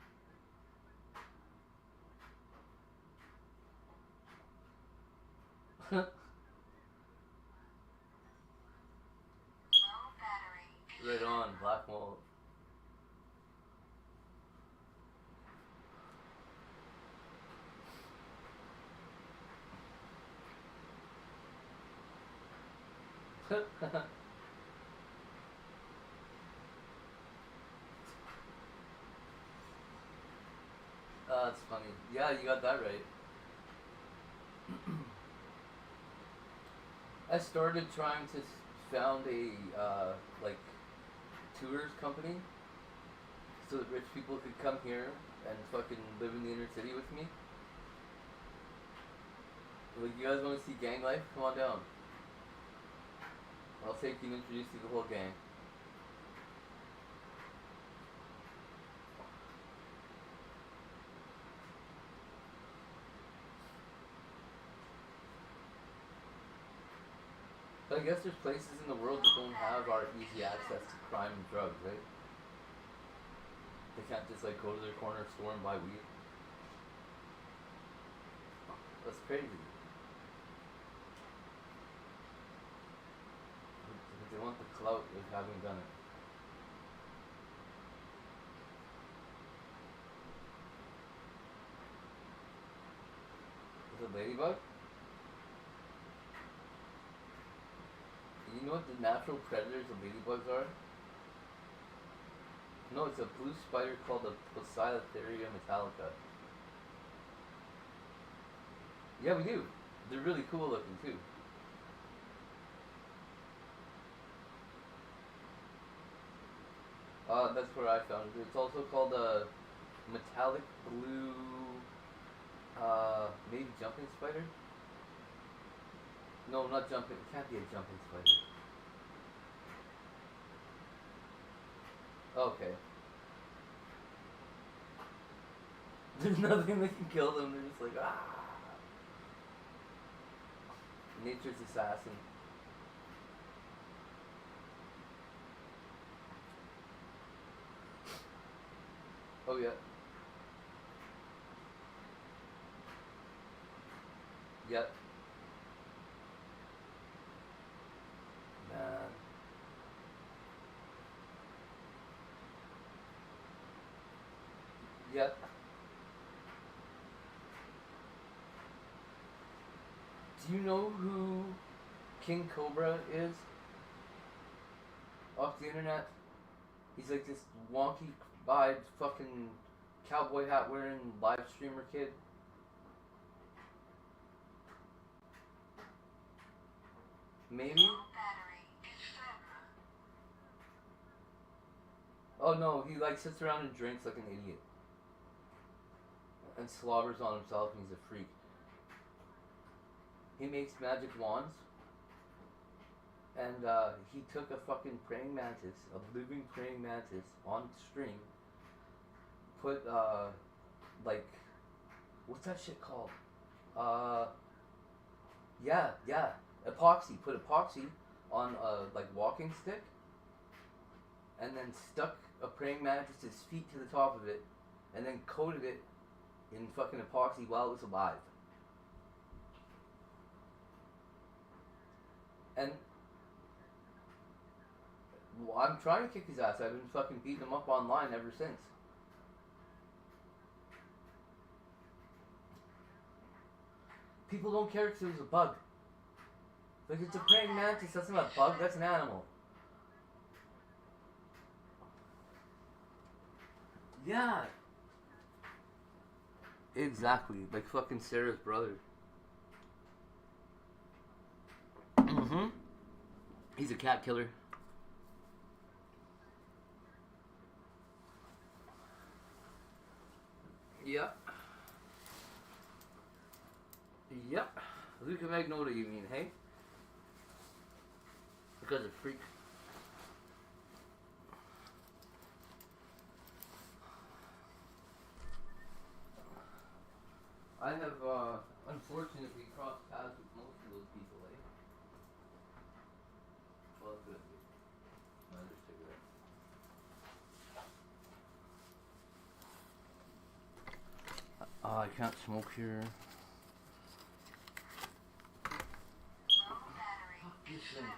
Right on, Black Mold. That's funny. Yeah, you got that right. I started trying to found a like tours company so that rich people could come here and fucking live in the inner city with me. Like, you guys want to see gang life? Come on down. I'll take you and introduce you to the whole gang. But I guess there's places in the world that don't have our easy access to crime and drugs, right? They can't just like go to their corner store and buy weed. That's crazy. But they want the clout of having done it. Is it ladybug? You know what the natural predators of ladybugs are? No, it's a blue spider called a Poecilotheria metallica. Yeah, we do. They're really cool looking too. That's where I found it. It's also called a metallic blue, maybe jumping spider? No, not jumping. It can't be a jumping spider. Okay. There's nothing that can kill them. They're just like, ah. Nature's assassin. Oh yeah. Yep. Man. Yep. Do you know who King Cobra is? Off the internet? He's like this wonky-eyed fucking cowboy hat wearing live streamer kid. Maybe? Low battery in server. Oh no, he like sits around and drinks like an idiot. And slobbers on himself and he's a freak. He makes magic wands. And he took a fucking praying mantis, a living praying mantis, on stream. Put like, what's that shit called? Yeah, epoxy. Put epoxy on a like walking stick, and then stuck a praying mantis's feet to the top of it, and then coated it in fucking epoxy while it was alive. And well, I'm trying to kick his ass. I've been fucking beating him up online ever since. People don't care because it was a bug. Like, it's a praying mantis, that's not a bug, that's an animal. Yeah. Exactly, like fucking Sarah's brother. Mm-hmm. He's a cat killer. Yep. Yep. Luca Magnolia, you mean, hey? Because of freak. I have, unfortunately crossed paths with most of those people, eh? Well, that's good. Another cigarette. I can't smoke here. Low battery in This thing. server.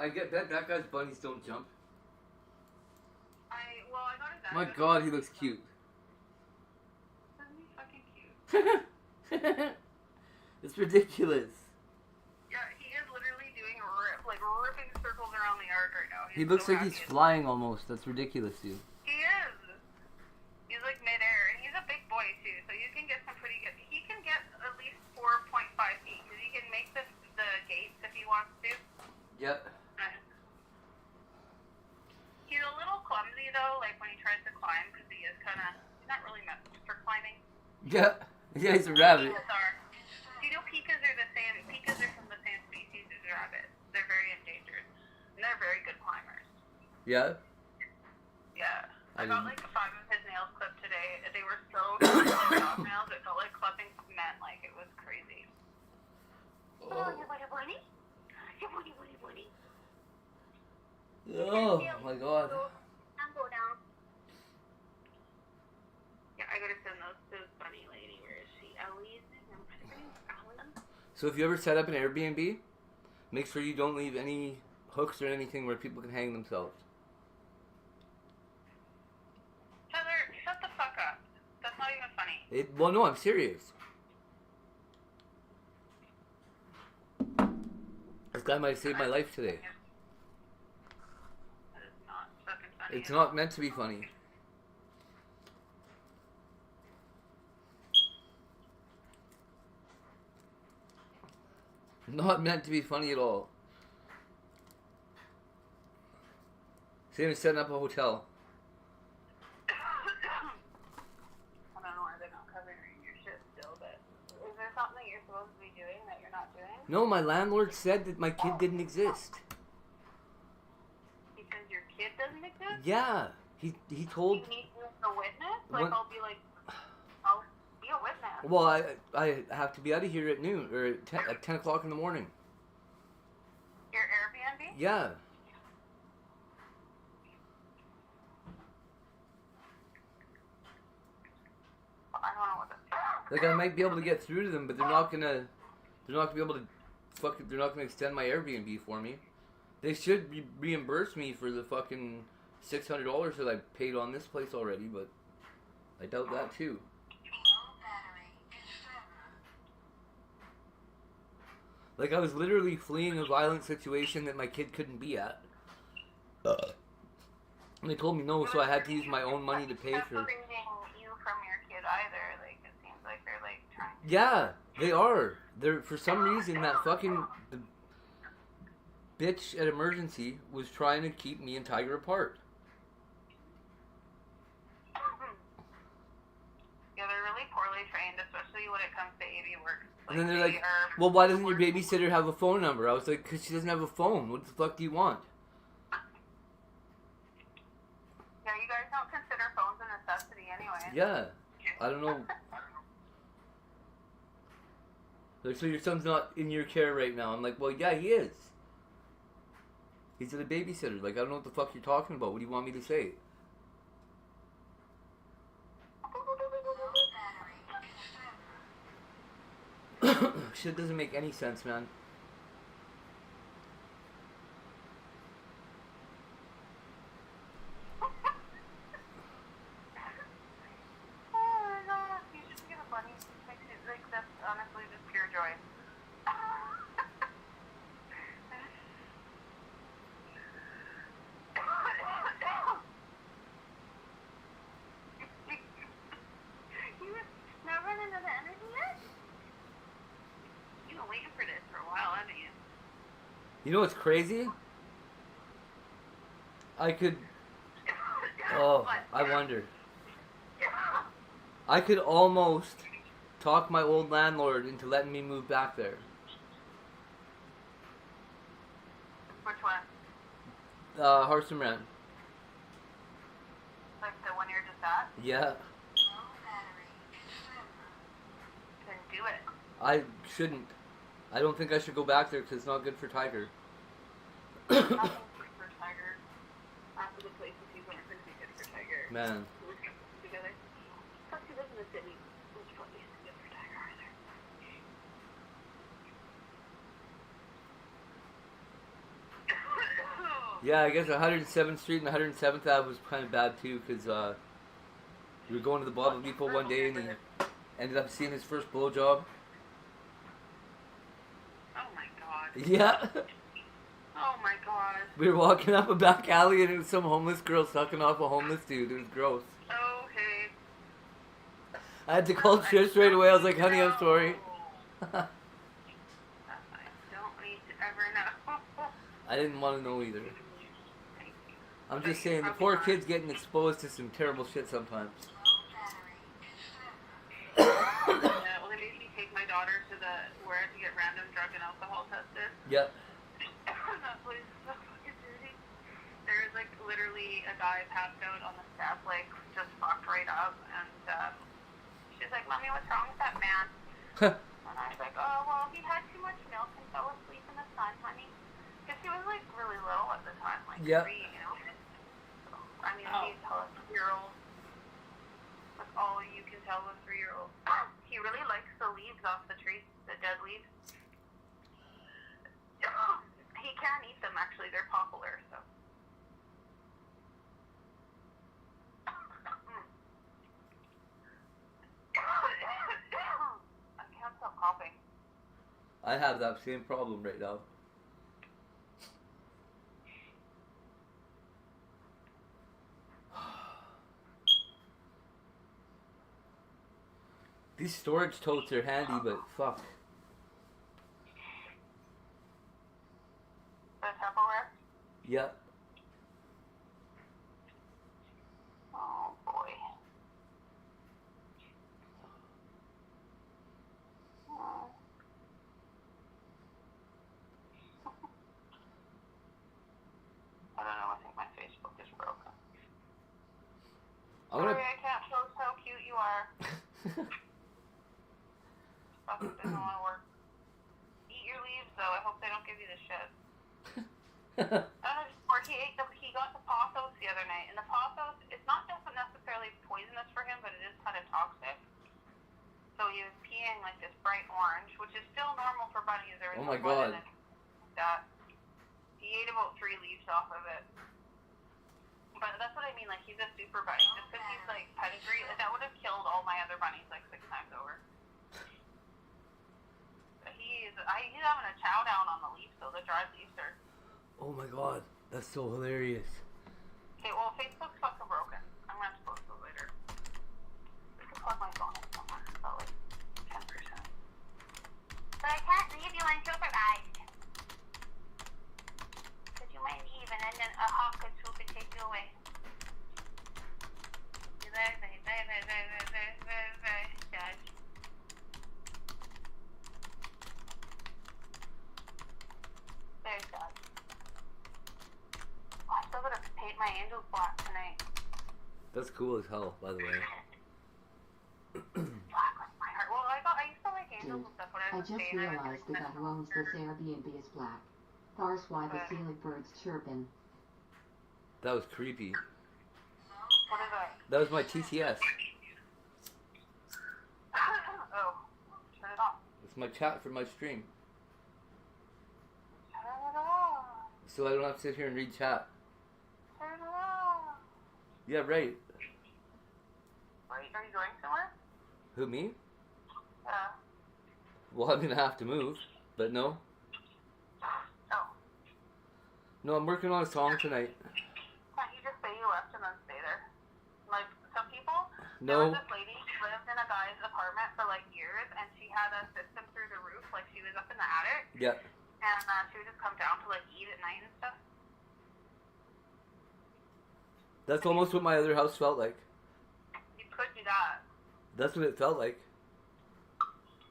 I get that guy's bunnies don't jump. I got his My address. God, he looks cute. Isn't he fucking cute? It's ridiculous. Yeah, he is literally doing ripping circles around the yard right now. He looks like he's flying almost. That's ridiculous, dude. He is. He's like midair, and he's a big boy too, so you can get some pretty good. He can get at least 4.5 feet because he can make the gates if he wants to. Yep. He's a little clumsy though, like when he tries to climb, because he's not really meant for climbing. Yeah. Yeah, he's a rabbit. Pikas are. Do you know pikas are the same? Pikas are from the same species as rabbits. They're very endangered, and they're very good climbers. Yeah. Yeah. I I got didn't- like 5 of his nails clipped today. They were so soft nails. It felt like clipping cement. Like it was crazy. Oh, you want a bunny? You want a bunny? Oh my God. I'm go down. Yeah, I gotta send those to Bunny Lady. Where is she? Ellie? Ellen? So if you ever set up an Airbnb, make sure you don't leave any hooks or anything where people can hang themselves. Heather, shut the fuck up. That's not even funny. Well, no, I'm serious. This guy might have saved my life today. That is not fucking funny. It's not meant to be funny. Not meant to be funny at all. Same as setting up a hotel. I don't know why they're not covering your shit still, but is there something you're supposed to be doing that you're not doing? No, my landlord said that my kid didn't exist. Because your kid doesn't exist? Yeah, he told. You need a witness? Like, What? I'll be like, I'll be a witness. Well, I have to be out of here at noon or at 10 o'clock in the morning. Your Airbnb? Yeah. I don't know what that's Like I might be able to get through to them, but they're not gonna be able to they're not gonna extend my Airbnb for me. They should reimburse me for the fucking $600 that I paid on this place already, but I doubt that too. Like I was literally fleeing a violent situation that my kid couldn't be at. And they told me no, so I had to use my own money to pay for. separating you from your kid either. Like, it seems like they're like trying to. Yeah, they are. They're for some reason that fucking the bitch at emergency was trying to keep me and Tiger apart. Yeah, they're really poorly trained, especially when it comes to AV work. And then they're like, are- well, why doesn't your babysitter have a phone number? I was like, because she doesn't have a phone. What the fuck do you want? Yeah, you guys don't consider phones a necessity anyway. Yeah, I don't know. Like, so your son's not in your care right now. I'm like, well, yeah, he is. He's at a babysitter. Like, I don't know what the fuck you're talking about. What do you want me to say? Shit doesn't make any sense, man. Oh, no, you should get a bunny. Makes it, like, that's honestly just pure joy. You not running out of energy yet? You've been waiting for this for a while, haven't you? You know what's crazy? I could. Oh, I wonder. I could almost talk my old landlord into letting me move back there. Which one? Horse and Ran. Like the one you're just at? Yeah, Then do it. I shouldn't. I don't think I should go back there because it's not good for Tiger. Nothing good for Tiger. After the places he went, it's good for Tiger. Man. Together. Plus, he lives in the city, which probably isn't good for Tiger either. Yeah, I guess 107th Street and 107th Ave was kind of bad too, because we were going to the Bottle Depot one day and he ended up seeing his first blowjob. Oh my god. Yeah. Oh my god. We were walking up a back alley and it was some homeless girl sucking off a homeless dude. It was gross. Okay. I had to call Trish right away. I was like, honey, I'm sorry. I don't need to ever know. I didn't want to know either. Thank you. I'm just saying, the poor kid's getting exposed to some terrible shit sometimes. Yeah, well, they made me take my daughter to where I had to get random drug and alcohol tested. Yep. That place is so fucking dirty. There was like literally a guy passed out on the step, like just fucked right up, and she's like, "Mommy, what's wrong with that man?" And I was like, "Oh, well, he had too much milk and fell asleep in the sun, honey." Because he was like really little at the time, like Yep. 3, you know. So, I mean, you tell a 3-year-old. That's all you can tell a 3-year-old. He really likes the leaves off the trees, the dead leaves. He can eat them, actually. They're popular, so. I can't stop coughing. I have that same problem right now. These storage totes are handy, but fuck. The Tupperware? Yep. Oh, boy. Oh. I don't know, I think my Facebook is broken. I'm gonna. Sorry, I can't post how cute you are. Fuck, it doesn't want to work. Eat your leaves, though. I hope they don't give you the shit. He got the pothos the other night, and the pothos, it's not just necessarily poisonous for him, but it is kind of toxic. So he was peeing like this bright orange, which is still normal for bunnies. There is Oh my no poison God. in that. He ate about 3 leaves off of it. But that's what I mean, like, he's a super bunny. Just because he's, like, pedigree, that would have killed all my other bunnies, like, 6 times over. But he's having a chow down on the leaves, so the dried leaves are... Oh my god, that's so hilarious. Okay, well, Facebook's fucking broken. I'm gonna have to post those later. I can plug my phone in somewhere. About, like, 10%. But I can't leave you unsupervised. Because you might leave, and then a hawk could swoop and take you away. You're very, very, very, very, very, very, very, very sad. Very sad. Oh, I still gotta paint my angels black tonight. That's cool as hell, by the way. Black like my heart. Well, I used to like angels Dude, and stuff when I I was a just kid. realized the guy who owns this Airbnb is black. That's why the ceiling bird's chirping. That was creepy. What is that? That was my TTS. Oh, turn it off. It's my chat for my stream. Turn it off. So I don't have to sit here and read chat. Turn it off. Yeah, right. Are you going somewhere? Who, me? Yeah. Well, I'm gonna have to move, but no. Oh. No, I'm working on a song tonight. Can't you just say you left and then stay there? Like, some people, there No. was this lady, she lived in a guy's apartment for like years, and she had a system through the roof, like she was up in the attic, Yeah. and she would just come down to like eat at night and stuff. That's almost what my other house felt like. You could do that. That's what it felt like.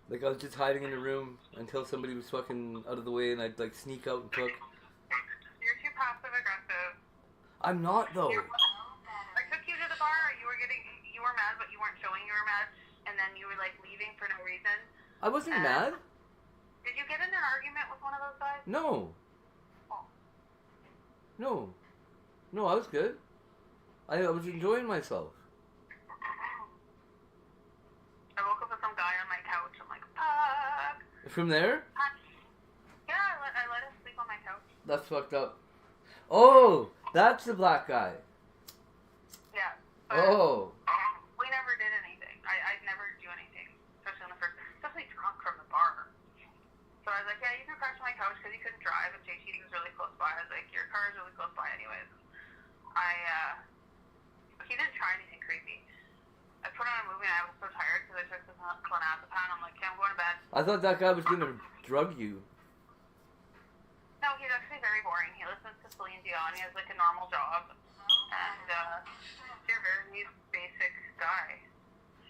Like I was just hiding in a room until somebody was fucking out of the way and I'd like sneak out and cook. You're too passive aggressive. I'm not though. I took you to the bar, you were mad, but you weren't showing you were mad, and then you were like leaving for no reason. I wasn't mad. Did you get in an argument with one of those guys? No. Oh. No. No, I was good. I was enjoying myself. I woke up with some guy on my couch. I'm like, fuck. From there? Yeah, I let him sleep on my couch. That's fucked up. Oh, that's the black guy. Yeah. But Oh. we never did anything. I'd never do anything, especially drunk from the bar. So I was like, yeah, you can crash on my couch because he couldn't drive and JT was really close by. I was like, your car is really close by anyways. He didn't try anything creepy. I put on a movie and I was so tired because I took this clonazepam. I'm like, okay, I'm going to bed. I thought that guy was gonna drug you. No, he's actually very boring. He listens to Celine Dion. He has like a normal job. And he's a very basic guy.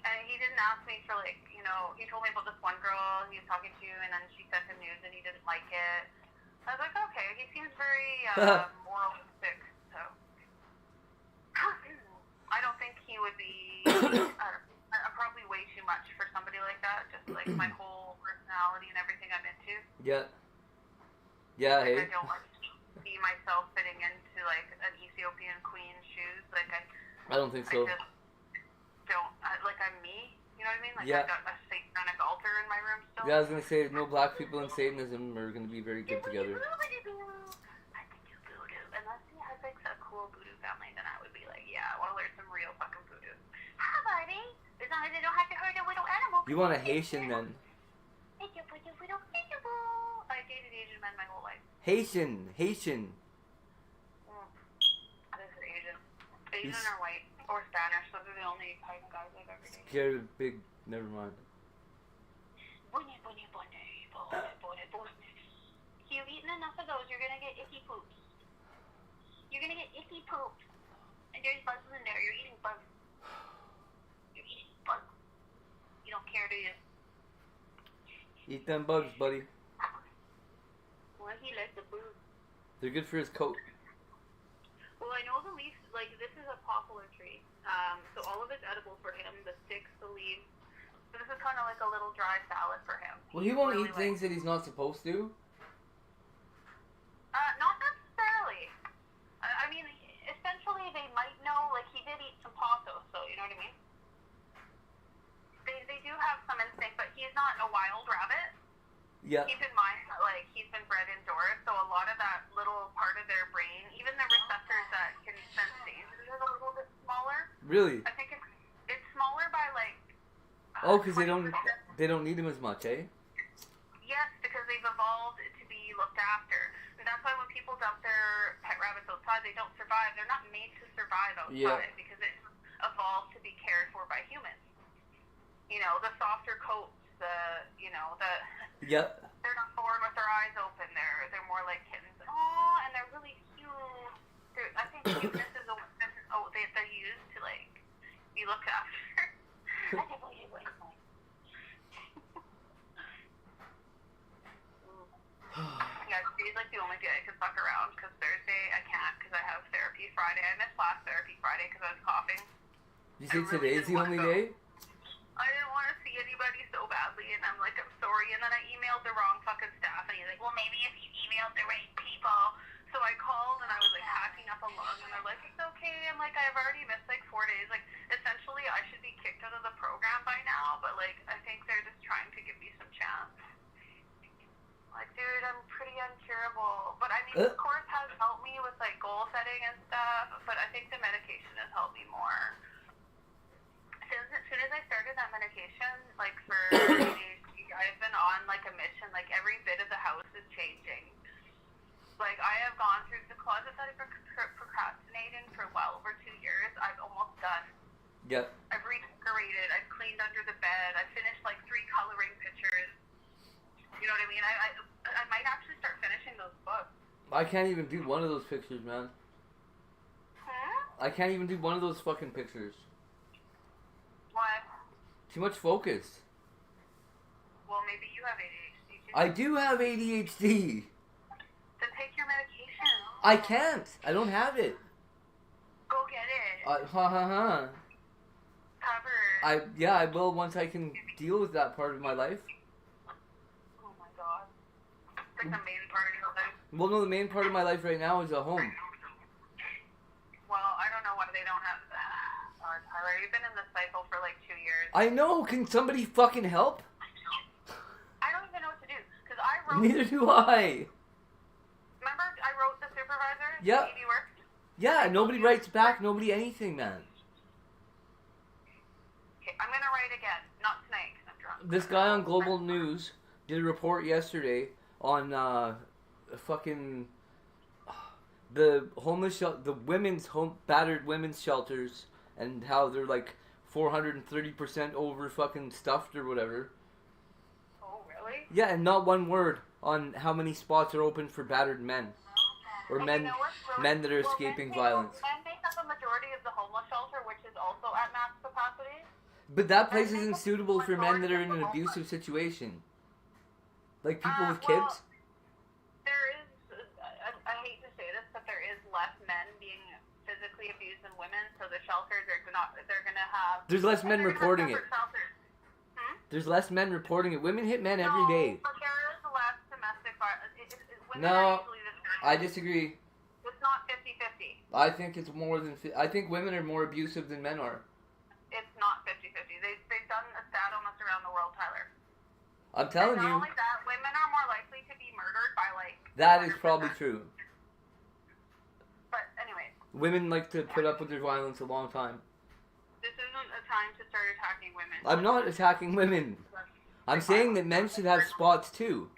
And he didn't ask me for like, you know, he told me about this one girl he was talking to and then she sent him news and he didn't like it. I was like, okay, he seems very moralistic, so. I don't think he would be, I'm probably way too much for somebody like that, just like my whole personality and everything I'm into. Yeah. Yeah, Like, hey. I don't like see myself fitting into like an Ethiopian queen shoes. Like I don't think so. I just don't like I'm me. You know what I mean? Like Yeah. I've got a satanic altar in my room still. Yeah, I was gonna say no black people in Satanism are gonna be very good together. I can do voodoo. Unless he has like a cool voodoo family, then I would be like, yeah, I want to learn some real fucking voodoo. Hi, buddy. As long as they don't have to hurt a little animal. You want a Haitian then? I dated Asian men my whole life. Haitian. This is Asian. Asian or white or Spanish. Those are the only kind of guys I've ever dated. Scared of big. Never mind. Bunny. You've eaten enough of those, you're gonna get icky poops. You're gonna get icky poops. And there's bugs in there. You're eating bugs. You're eating bugs. You don't care, do you? Eat them bugs, buddy. Well, he likes the bugs. They're good for his coat. Well, I know the leaves, like, this is a poplar tree. So all of it's edible for him. The sticks, the leaves. So this is kind of like a little dry salad for him. Well, he won't eat things that he's not supposed to. Not necessarily. I mean, essentially they might know, like, he did eat some possum, so you know what I mean? They do have some instinct, but he's not a wild rabbit. Yeah. Keep in mind that, like, he's been bred indoors, so a lot of that little part of their brain, even the receptors that can sense danger, is a little bit smaller. Really? I think it's smaller by, like, Oh, because they 20%. don't need him as much, eh? Yes, because they've evolved to be looked after. And that's why when people dump their pet rabbits outside, they don't survive. They're not made to survive outside because it evolved to be cared for by humans. You know, the softer coats, Yep. they're not born with their eyes open. They're more like kittens. Oh, and they're really cute. I think cuteness is a they use to, like, be looked after. I think we should wait. Yeah, today's like the only day I could fuck around because Thursday I can't because I have therapy Friday. I missed last therapy Friday because I was coughing. You say today's the only day? I didn't want to see anybody so badly, and I'm like, I'm sorry. And then I emailed the wrong fucking staff, and he's like, well, maybe if you emailed the right people. So I called, and I was like hacking up a lung, and they're like, it's okay. I'm like, I've already missed like 4 days. Like, essentially, I should be kicked out of the program by now, but like, I think they're just trying to give me some chance. Like, dude, I'm pretty uncurable. But I mean, the course has helped me with like goal setting and stuff, but I think the medication has helped me more. As soon as I started that medication, like for ADHD, I've been on like a mission. Like every bit of the house is changing. Like I have gone through the closet that I've been procrastinating for well over 2 years. I've almost done. Yep. I've redecorated. I've cleaned under the bed. I finished like 3 coloring pictures. You know what I mean? I might actually start finishing those books. I can't even do one of those pictures, man. I can't even do one of those fucking pictures. What? Too much focus. Well, maybe you have ADHD too. I do have ADHD. Then take your medication. I can't. I don't have it. Go get it. Covered. Covered. I will once I can deal with that part of my life. Oh my god. It's like the main part of your life. Well, no, the main part of my life right now is a home. Well, I don't know why they don't have that. Tyler, you've been in this cycle for like 2 years. I know. Can somebody fucking help? I don't even know what to do. Because I wrote... Neither do I. Remember I wrote the super supervisor? Yeah. ED work? Yeah, nobody writes back, nobody anything, man. Okay, I'm gonna write again. Not tonight, 'cause I'm drunk. This guy on Global News did a report yesterday on fucking the battered women's shelters and how they're like 430% over fucking stuffed or whatever. Oh, really? Yeah, and not one word on how many spots are open for battered men or And men you know what's really- men that are well, escaping men violence. make up a majority of the homeless shelter, which is also at max capacity. But that place isn't suitable for men that are in an abusive situation, like people with Well, kids. there is, I hate to say this, but there is less men being physically abused than women, so the shelters are they're gonna have... There's less men they're gonna have reporting it. separate shelters. There's less men reporting it. Women hit men every day. No, but there is less domestic violence. Women No, are usually the third. I disagree. It's not 50-50. I think it's more than. I think women are more abusive than men are. It's not 50-50. They've done a stat on this around the world, Tyler. I'm telling and not you, only that, women are more likely to be murdered by like... that is 100%. probably true. But anyway, Women like to put up with their violence a long time. this isn't a time to start attacking women. I'm not attacking women. I'm saying that men should have spots too.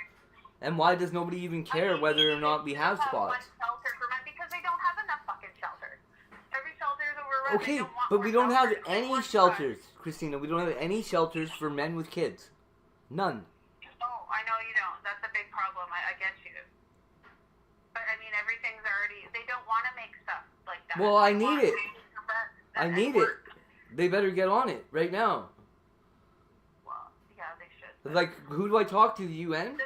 And why does nobody even care whether or not we have One spots? shelter for men because they don't have enough fucking shelters. Every shelter is overrun. Okay, They don't want but more we don't have shelters. They any want shelters, Christina. We don't have any shelters for men with kids. None. Oh, I know you don't. That's a big problem. I get you. But I mean, everything's already. They don't want to make stuff like that. Well, I They want need it. things to rest I and need it. work. They better get on it right now. Well, yeah, they should. but Like, who do I talk to? The UN?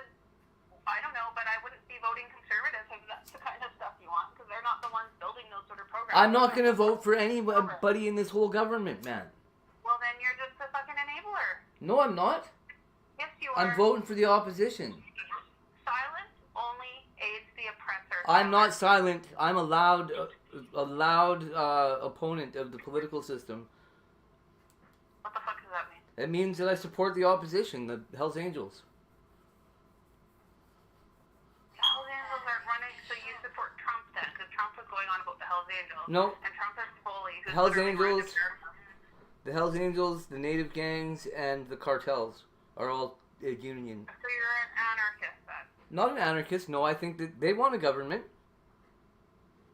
I don't know, but I wouldn't be voting conservative if that's the kind of stuff you want, because they're not the ones building those sort of programs. I'm not gonna vote for anybody in this whole government, man. Well, then you're just a fucking enabler. No, I'm not. Yes, you are. I'm voting for the opposition. Silence only aids the oppressor. I'm not silent. I'm a loud opponent of the political system. What the fuck does that mean? It means that I support the opposition, the Hells Angels. The Hells Angels aren't running, so you support Trump then, because Trump was going on about the Hells Angels. No. And Trump is bully. Who's Hells literally running Angels- the- The Hells Angels, the native gangs, and the cartels are all a union. So you're an anarchist then. Not an anarchist, no. I think that they want a government.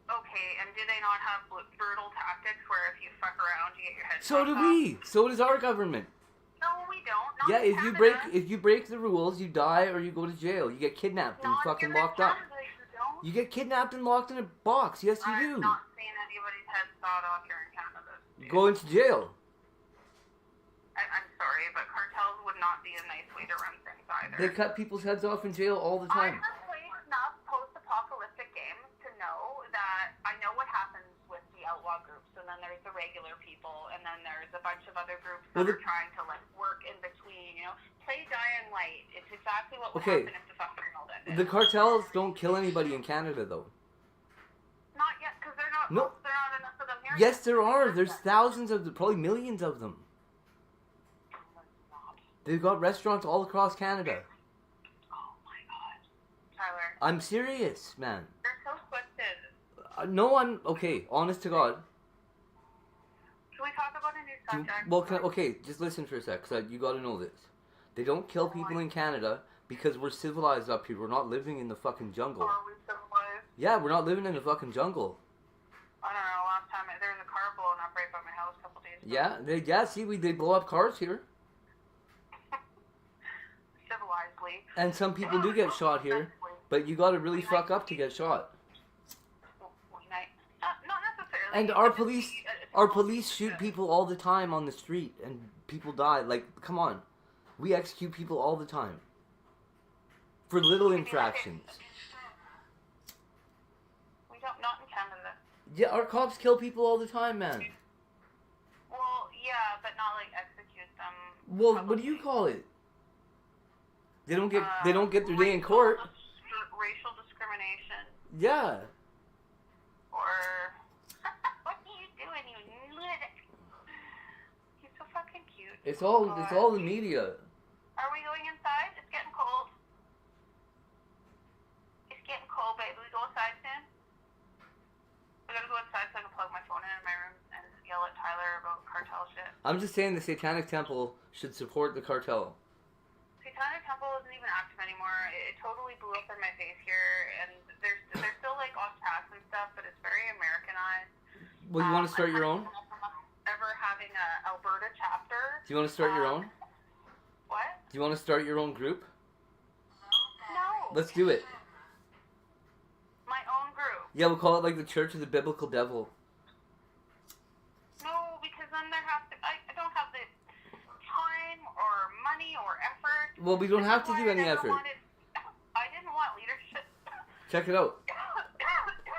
Okay, and do they not have brutal tactics where if you fuck around, you get your head So do chopped off? we. So does our government. No, we don't. Not Yeah, in Canada. if you break the rules, you die or you go to jail. You get kidnapped and Not fucking here in locked up. Canada, you don't. You get kidnapped and locked in a box. Yes, you I've do. not seen anybody's head sawed off here in Canada. You go into jail. I'm sorry, but cartels would not be a nice way to run things either. They cut people's heads off in jail all the I time. have played enough post-apocalyptic games to know that I know what happens with the outlaw groups, and then there's the regular people, and then there's a bunch of other groups that Well, are trying to like work in between. You know, play Dying Light. It's exactly what would Okay. happen if the fucking world ended. The cartels don't kill anybody in Canada, though. Not yet, because they're not. No. They're not enough of them here. Yes, yet. there are. There's thousands of them, probably millions of them. They've got restaurants all across Canada. Oh my god, Tyler, I'm serious, man. you're so twisted. No, I'm okay. Honest to God. Can we talk about a new subject? Well, okay, just listen for a sec, because you got to know this. They don't kill people in Canada because we're civilized up here. We're not living in the fucking jungle. Are we civilized? Yeah, we're not living in the fucking jungle. I don't know. Last time there was a car blowing up right by my house a couple days ago. Yeah, see, they blow up cars here. Civilizedly. And some people do get shot here, but you got to really fuck up to get shot. Not necessarily. And our police shoot people all the time on the street, and people die. Like, come on. We execute people all the time. For little infractions. We don't, not in Canada. Yeah, our cops kill people all the time, man. Well, yeah, but not like execute them. Well, what do you call it? They don't get their day in court. Racial discrimination. Yeah. Or what are you doing, you lunatic? He's so fucking cute. It's all the media. Are we going inside? It's getting cold. It's getting cold, baby. We go outside soon? yell at Tyler about cartel shit. I'm just saying the Satanic Temple should support the cartel. Satanic Temple isn't even active anymore. It totally blew up in my face here, and they're still like on tax and stuff, but it's very Americanized. Well, you want to start your own? Ever having a Alberta chapter? Do you want to start your own? What? Do you want to start your own group? No. Let's do it. My own group. Yeah, we'll call it like the Church of the Biblical Devil. No, because then there has to. I don't have the time or money or effort. Well, we don't have to do any effort. I didn't want leadership. Check it out.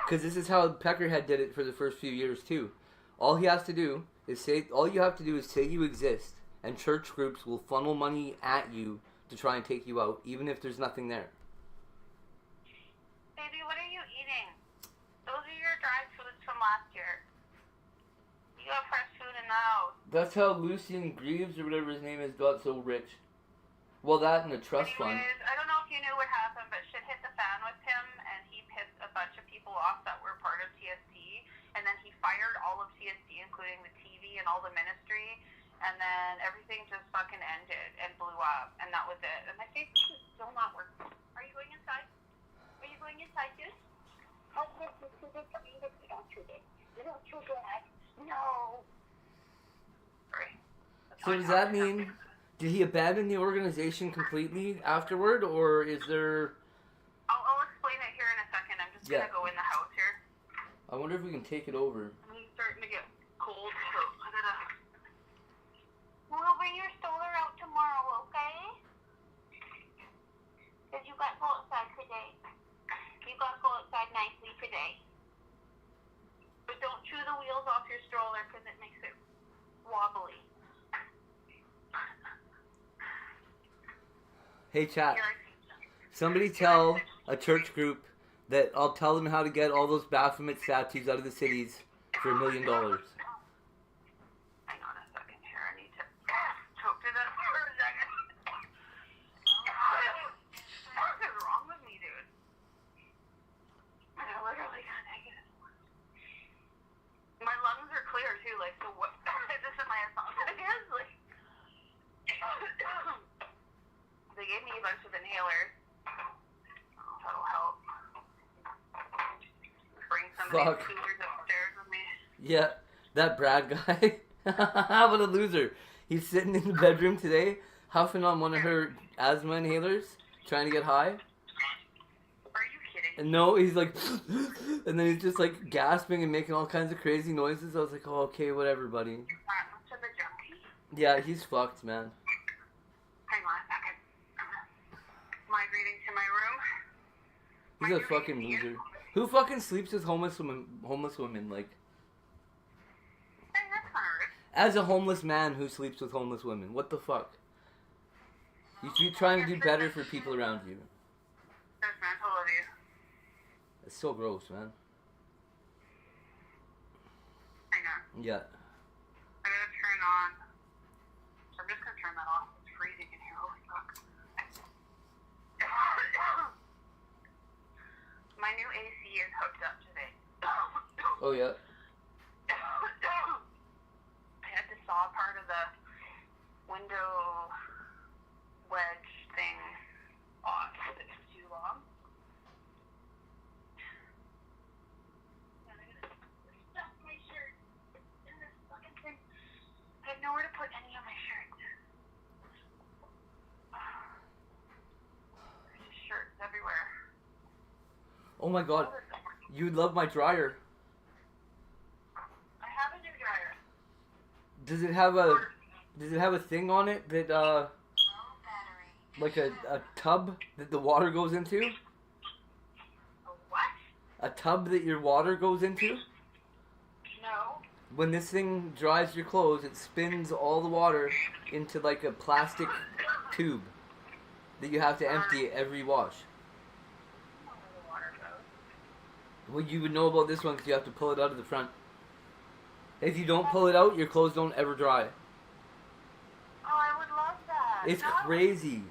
Because this is how Peckerhead did it for the first few years too. All he has to do is say. All you have to do is say you exist, and church groups will funnel money at you to try and take you out, even if there's nothing there. Baby, what are you eating? Those are your dry foods from last year. You have fresh food in the house. That's how Lucian Greaves, or whatever his name is, got so rich. Well, that and a trust fund. Anyways, I don't know if you knew what happened, but shit hit the fan with him, and he pissed a bunch of people off that were part of TST, and then he fired all of TST, including the TV and all the ministry, and then everything just fucking ended and blew up, and that was it. And my face is still not working. Are you going inside? Are you going inside, dude? Oh, yes, it's too big for me. You don't chew it. You don't chew it. No. Sorry. So does that mean, did he abandon the organization completely afterward, or is there... I'll explain it here in a second. I'm just gonna go in the house here. I wonder if we can take it over. I'm starting to get cold, so I gotta... We'll bring your stroller out tomorrow, okay? Because you got to go outside today. You got to go outside nicely today. But don't chew the wheels off your stroller because it makes it wobbly. Hey chat, somebody tell a church group that I'll tell them how to get all those Baphomet statues out of the cities for $1 million. Hang on a second here. I need to choke it up for a second. What is wrong with me, dude? I literally got negative. My lungs are clear too, like, so what? This is my esophagus, like. They gave me a bunch of inhalers. Oh, that'll help. Bring some of these coolers upstairs with me. Yeah, that Brad guy. What a loser. He's sitting in the bedroom today, huffing on one of her asthma inhalers, trying to get high. Are you kidding? And no, he's like, and then he's just like gasping and making all kinds of crazy noises. I was like, oh, okay, whatever, buddy. That much of a junkie? Yeah, he's fucked, man. Hang on a second. Migrating to my room. He's a fucking loser. Who fucking sleeps with homeless women, like? Hey, that's kind of rude. As a homeless man who sleeps with homeless women, what the fuck? You should be trying to do better for people around you. Judgmental of you. It's so gross, man. Hang on. Yeah. I gotta turn on. I'm just gonna turn that off. It's freezing in here. Holy fuck. My new AC is hooked up today. Oh, yeah. I had to saw part of the window wedge thing off because it was too long. And I gotta stuff my shirt in this fucking thing. I have nowhere to put any of my shirts. There's just shirts everywhere. Oh my god. You'd love my dryer. I have a new dryer. Does it have a thing on it that like a tub that the water goes into? A what? A tub that your water goes into? No. When this thing dries your clothes, it spins all the water into like a plastic tube that you have to empty every wash. I don't know where the water goes. Well, you would know about this one because you have to pull it out of the front. If you don't pull it out, your clothes don't ever dry. Oh, I would love that. It's No? crazy.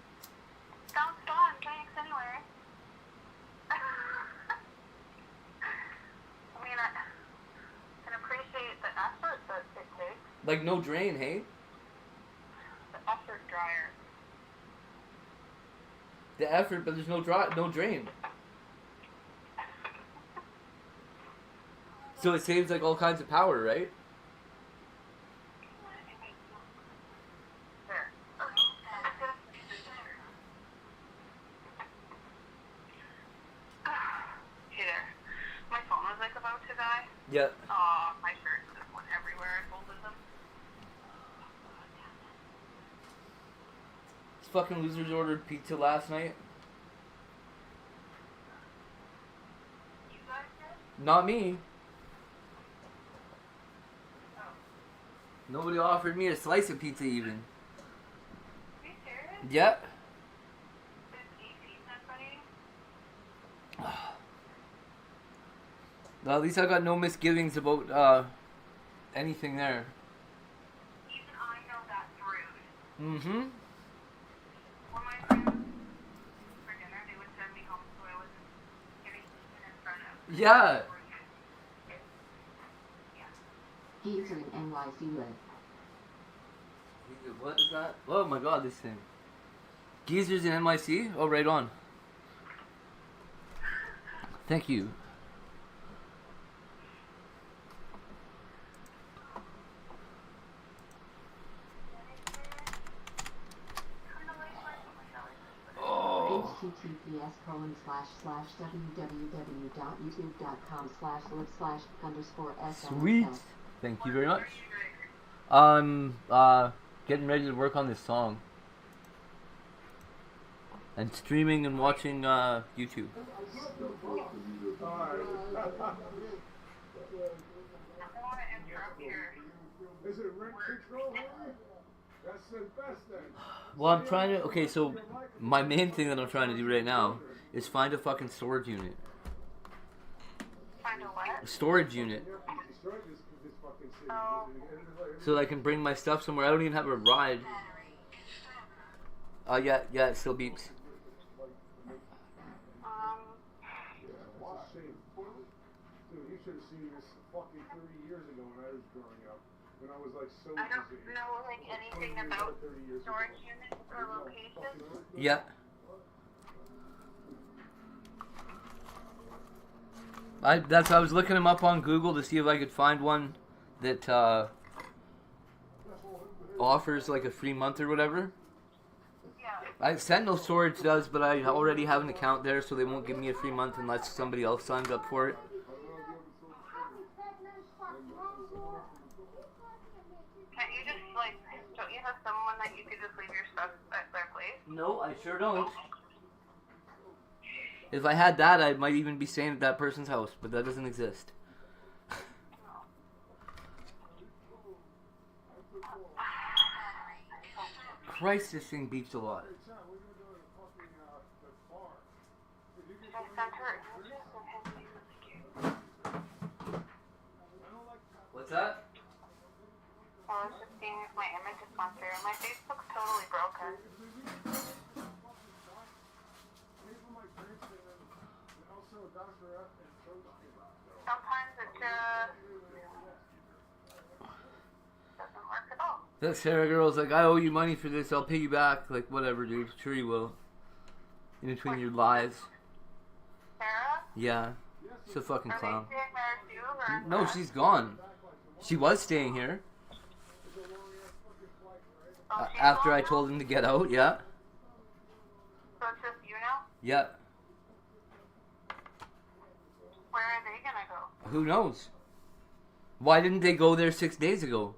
Sounds fun. Thanks anyway. I mean, I can appreciate the effort, but Like no drain, hey? The effort dryer. The effort, but there's no drain. So it saves like all kinds of power, right? There. Hey there. My phone was like about to die. Yeah. My shirts just went everywhere. I folded them. These fucking losers ordered pizza last night. You guys did? Not me. Nobody offered me a slice of pizza even. Are you serious? Yeah. Is AC not funny? Well, at least I got no misgivings about anything there. Even I know that's rude. Mm-hmm. When my friends for dinner, they would send me home so I wasn't getting eaten in front of. Yeah. Geezer in NYC live. What is that? Oh my god, this thing. Geezers in NYC? Oh, right on. Thank you. Oh. https://www.youtube.com/live/_s. Sweet. Thank you very much. Getting ready to work on this song. And streaming and watching YouTube. I don't want to interrupt your. Is it rent control, Henry? That's the best thing. Well, I'm trying to... Okay, so my main thing that I'm trying to do right now is find a fucking storage unit. Find a what? A storage unit. Oh. So that I can bring my stuff somewhere. I don't even have a ride. Yeah, it still beeps. Dude, you should have seen this fucking 30 years ago when I was growing up. When I was like so I don't busy. know like anything about storage units or locations. Yeah. That's I was looking them up on Google to see if I could find one that offers like a free month or whatever. Yeah. Sentinel Storage does, but I already have an account there, so they won't give me a free month unless somebody else signs up for it. Can't you just like, don't you have someone that you could just leave your stuff at their place? No, I sure don't. If I had that, I might even be staying at that person's house, but that doesn't exist. Christ, this thing beeps a lot. I sent her images of him being really cute. What's that? I was just seeing if my image has gone through. My Facebook's totally broken. Sometimes it doesn't work at all. That Sarah girl's like, I owe you money for this, I'll pay you back. Like, whatever, dude. Sure you will. In between your lies. Sarah? Yeah. She's a fucking Are clown. they staying there too? Or No, she's gone. She was staying here. Oh, she's After gone I now? told him to get out, yeah. So it's just you now? Yeah. Where are they gonna go? Who knows? Why didn't they go there 6 days ago?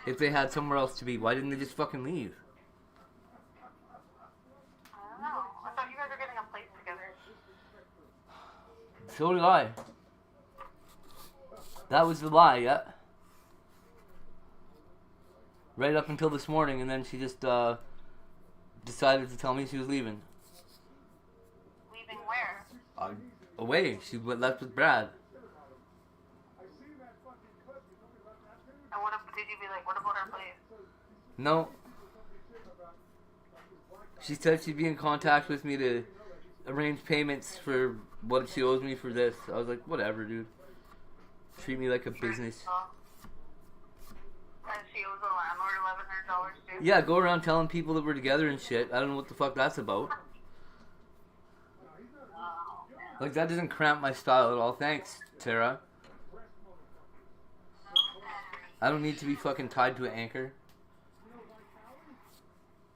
If they had somewhere else to be, why didn't they just fucking leave? I don't know. I thought you guys were getting a place together. So did I. That was the lie, yeah. Right up until this morning, and then she just decided to tell me she was leaving. Leaving where? Away. She left with Brad. And what did you be like, what about our place? No. She said she'd be in contact with me to arrange payments for what she owes me for this. I was like, whatever, dude. Treat me like a business. And she owes the landlord $1,100 too. Yeah, go around telling people that we're together and shit. I don't know what the fuck that's about. Wow. Like, that doesn't cramp my style at all. Thanks, Tara. I don't need to be fucking tied to an anchor.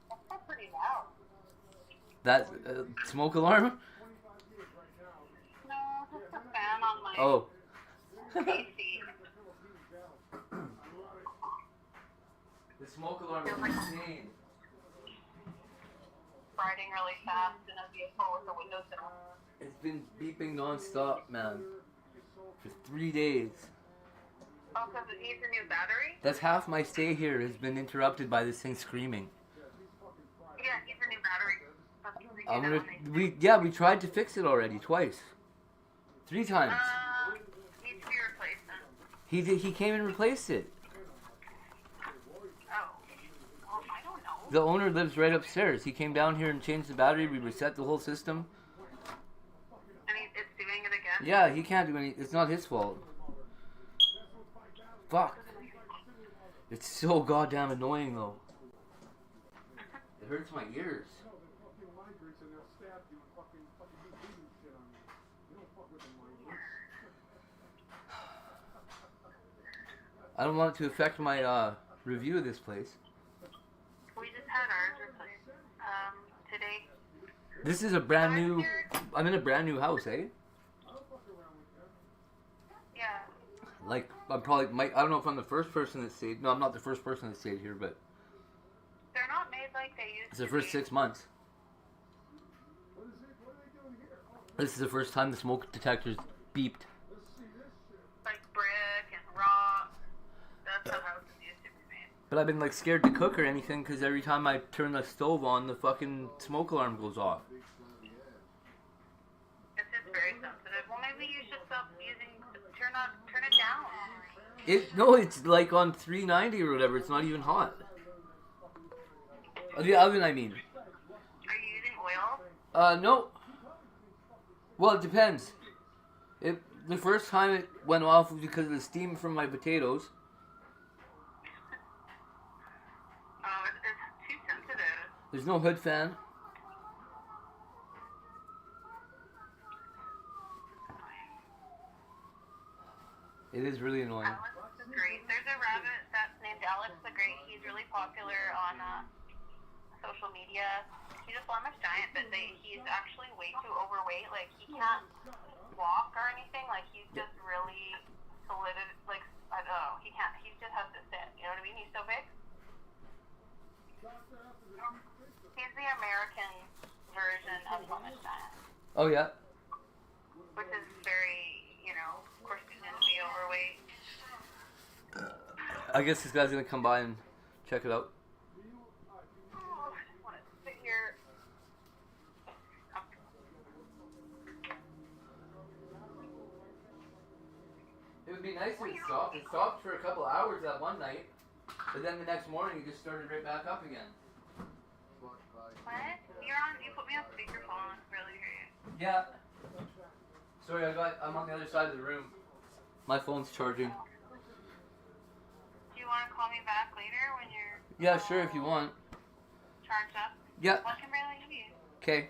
That's not pretty loud. That smoke alarm? No, just a fan on my Oh. AC. The smoke alarm is insane. Riding really fast in a vehicle with the windows down. It's been beeping non-stop, man. For 3 days. Oh, because it needs a new battery? That's half my stay here has been interrupted by this thing screaming. Yeah, it needs a new battery. That's what they do that when they- We tried to fix it already, twice. 3 times. Needs to be replaced then. He came and replaced it. Oh. Well, I don't know. The owner lives right upstairs. He came down here and changed the battery. We reset the whole system. And it's doing it again? Yeah, he can't do any. It's not his fault. Fuck. It's so goddamn annoying though. It hurts my ears. I don't want it to affect my review of this place. We just had ours replaced today. This is a brand new. I'm in a brand new house, eh? Yeah. Like I'm probably. I don't know if I'm the first person that stayed. No, I'm not the first person that stayed here, but They're not made like they used it's to the first be. 6 months. This is the first time the smoke detectors beeped. Like brick and rock. That's how houses used to be made. But I've been like scared to cook or anything because every time I turn the stove on, the fucking smoke alarm goes off. It's just very sensitive. Well, maybe you should stop using. Turn it down. It's like on 390 or whatever. It's not even hot. The oven, I mean. Are you using oil? No. Well, it depends. The first time it went off was because of the steam from my potatoes. Oh, it's too sensitive. There's no hood fan. It is really annoying. Alex is great. There's a rabbit that's named Alex the Great. He's really popular on social media. He's a Flemish giant, but he's actually way too overweight. Like, he can't walk or anything. Like, he's just really solid. Like, I don't know. He can't. He just has to sit. You know what I mean? He's so big. He's the American version of Flemish giant, Oh, yeah? which is very, Corsican to be overweight. I guess this guy's gonna come by and check it out. Oh, I just want to sit here. It would be nice if it stopped. It stopped for a couple hours that one night, but then the next morning it just started right back up again. What? You put me on speakerphone. I can barely hear you. Yeah. Sorry, I'm on the other side of the room. My phone's charging. Do you want to call me back later when you're Yeah, sure, if you want. charged up? Yeah. Well, I can barely hear you. Okay.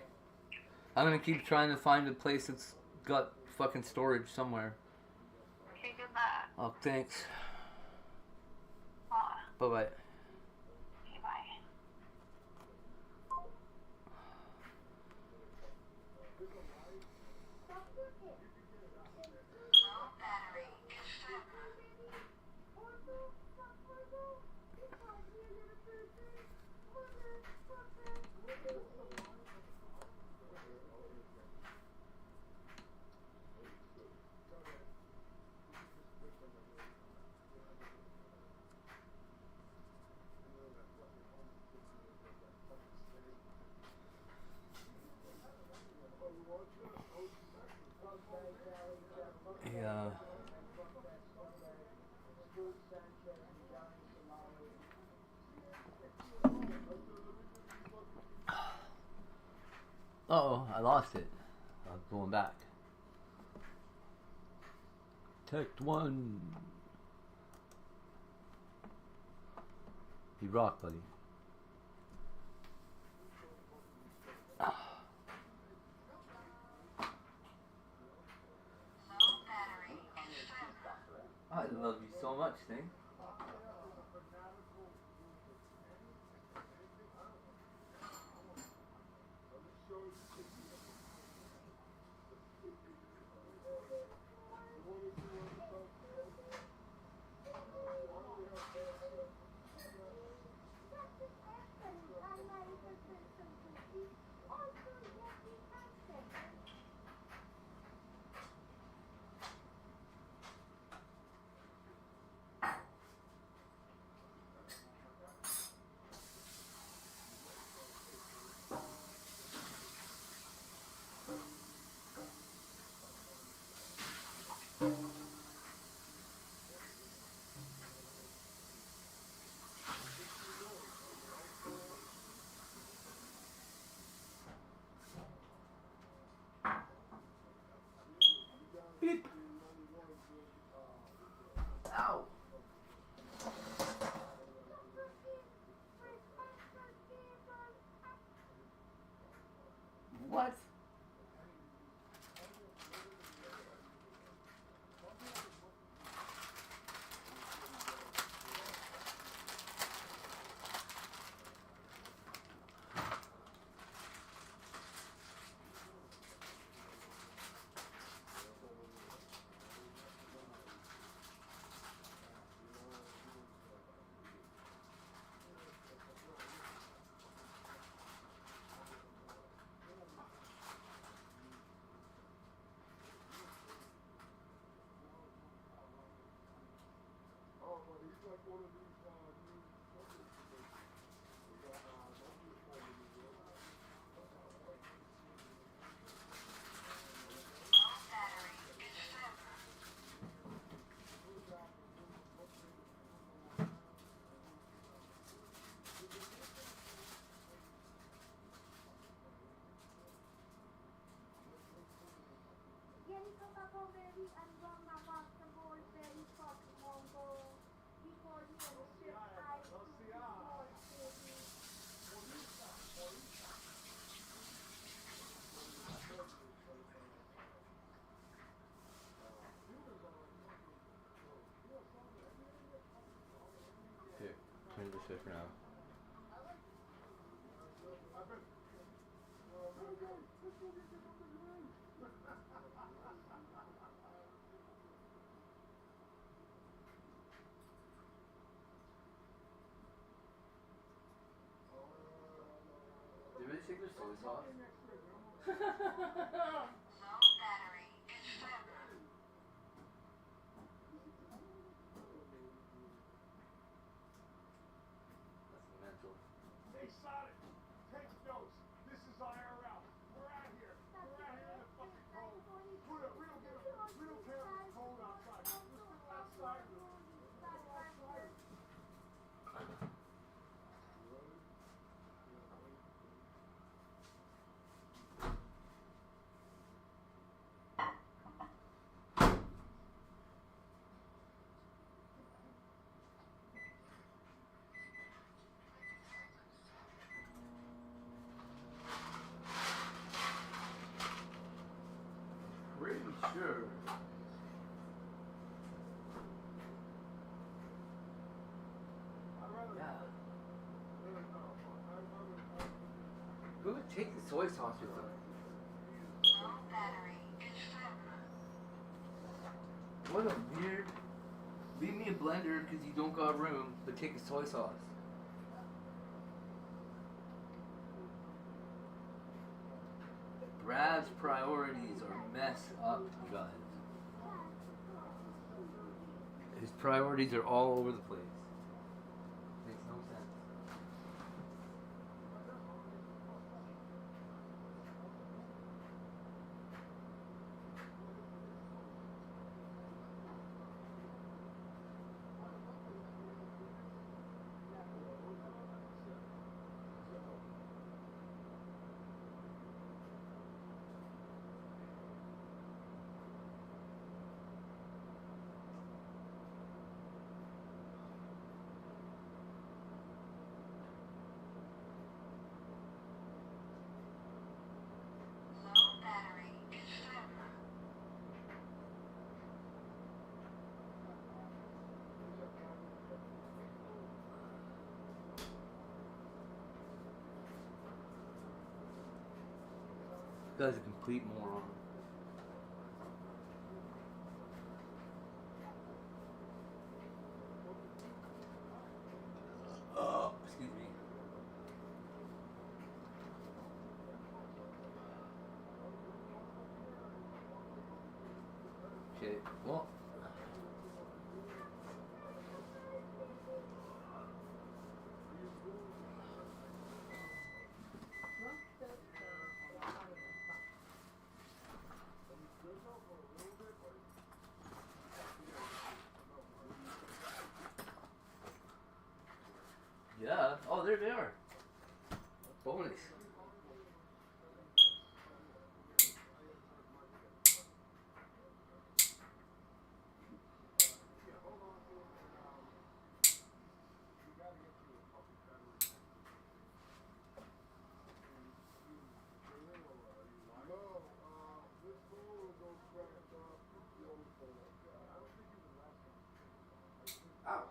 I'm gonna keep trying to find a place that's got fucking storage somewhere. Okay, good luck. Oh, thanks. Bye. Bye-bye. Okay, bye. Yeah. Uh-oh, I lost it. I'm going back. Text 1. You rock, buddy. I love you so much, thing. Beep. Ow. What? Here, turn this way for now. Did they take their soy sauce? That's mental. Hey, Sonic, take notes. This is IRL. We're out here. We're out here in the fucking cold. We don't care if it's cold outside. We're sitting outside. Pretty sure. Yeah. Who would take the soy sauce with them? What a weird. Leave me a blender because you don't got room, but take the soy sauce. Brad's priorities are messed up, you guys. His priorities are all over the place. Makes no sense. guy's a complete moron. Excuse me. Okay, well. Yeah. Oh, there they are. Bonus. Ow.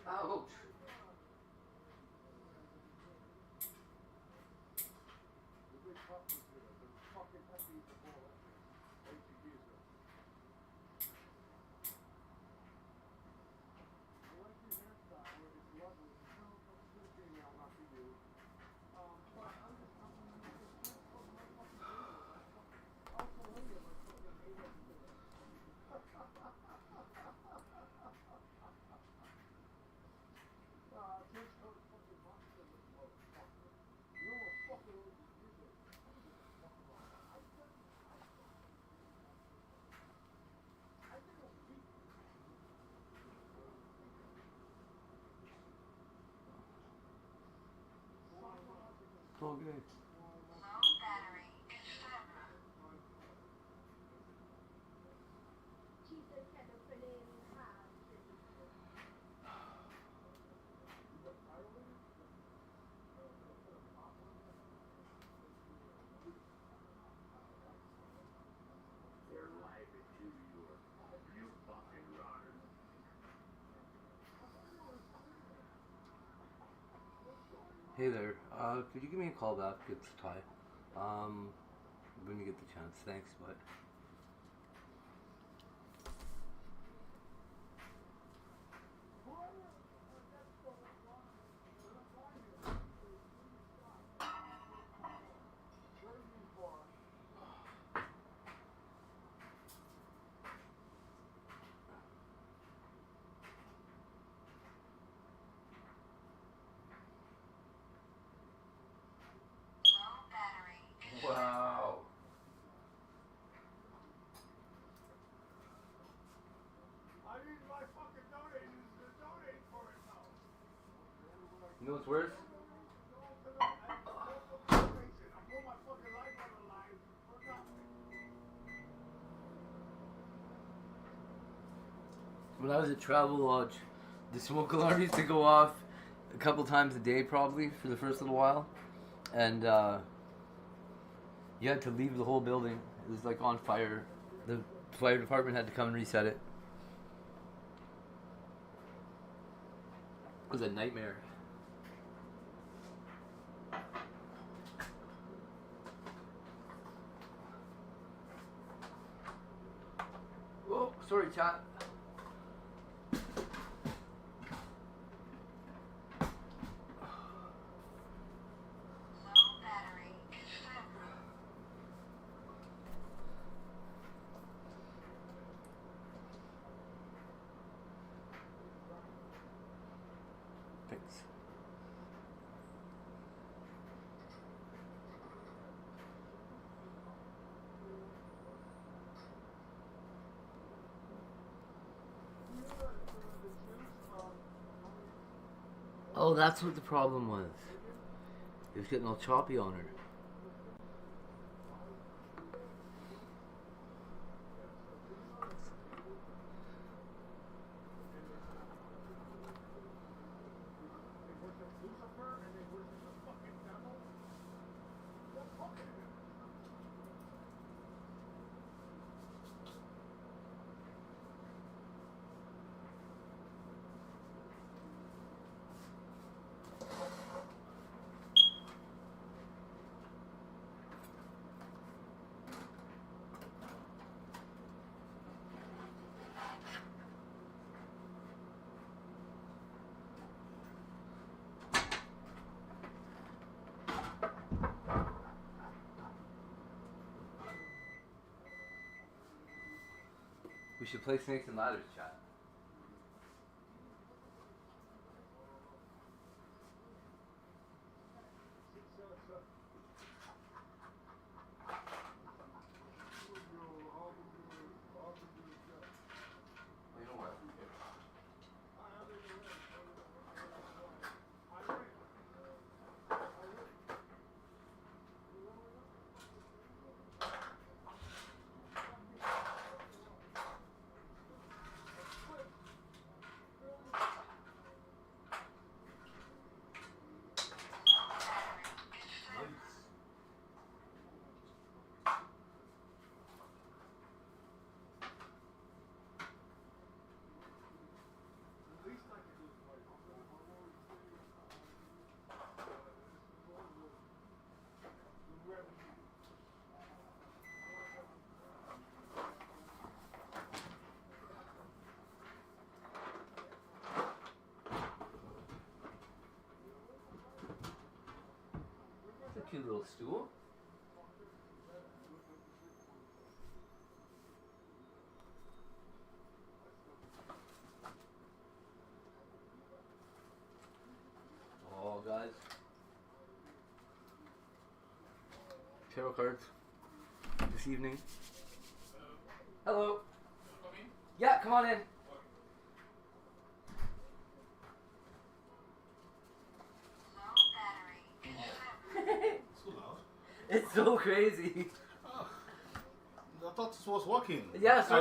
Ouch. It's all good. Hey there, could you give me a call back? It's Ty. When you get the chance. Thanks, bye. Wow. I need my fucking donators to donate for it now. You know what's worse? I put my fucking life on the line for nothing. When I was at Travel Lodge, the smoke alarm used to go off a couple times a day probably for the first little while. And you had to leave the whole building. It was like on fire. The fire department had to come and reset it. It was a nightmare. Oh, sorry, chat. Thanks. Oh, that's what the problem was. It was getting all choppy on her. They worship Lucifer and they worship the fucking devil. What fucking is it? We should play Snakes and Ladders, chat. You know what? That's a cute little stool. Oh, guys. Tarot cards this evening. Hello. Yeah, come on in. So loud. It's so crazy. Oh, I thought this was working. Yeah, so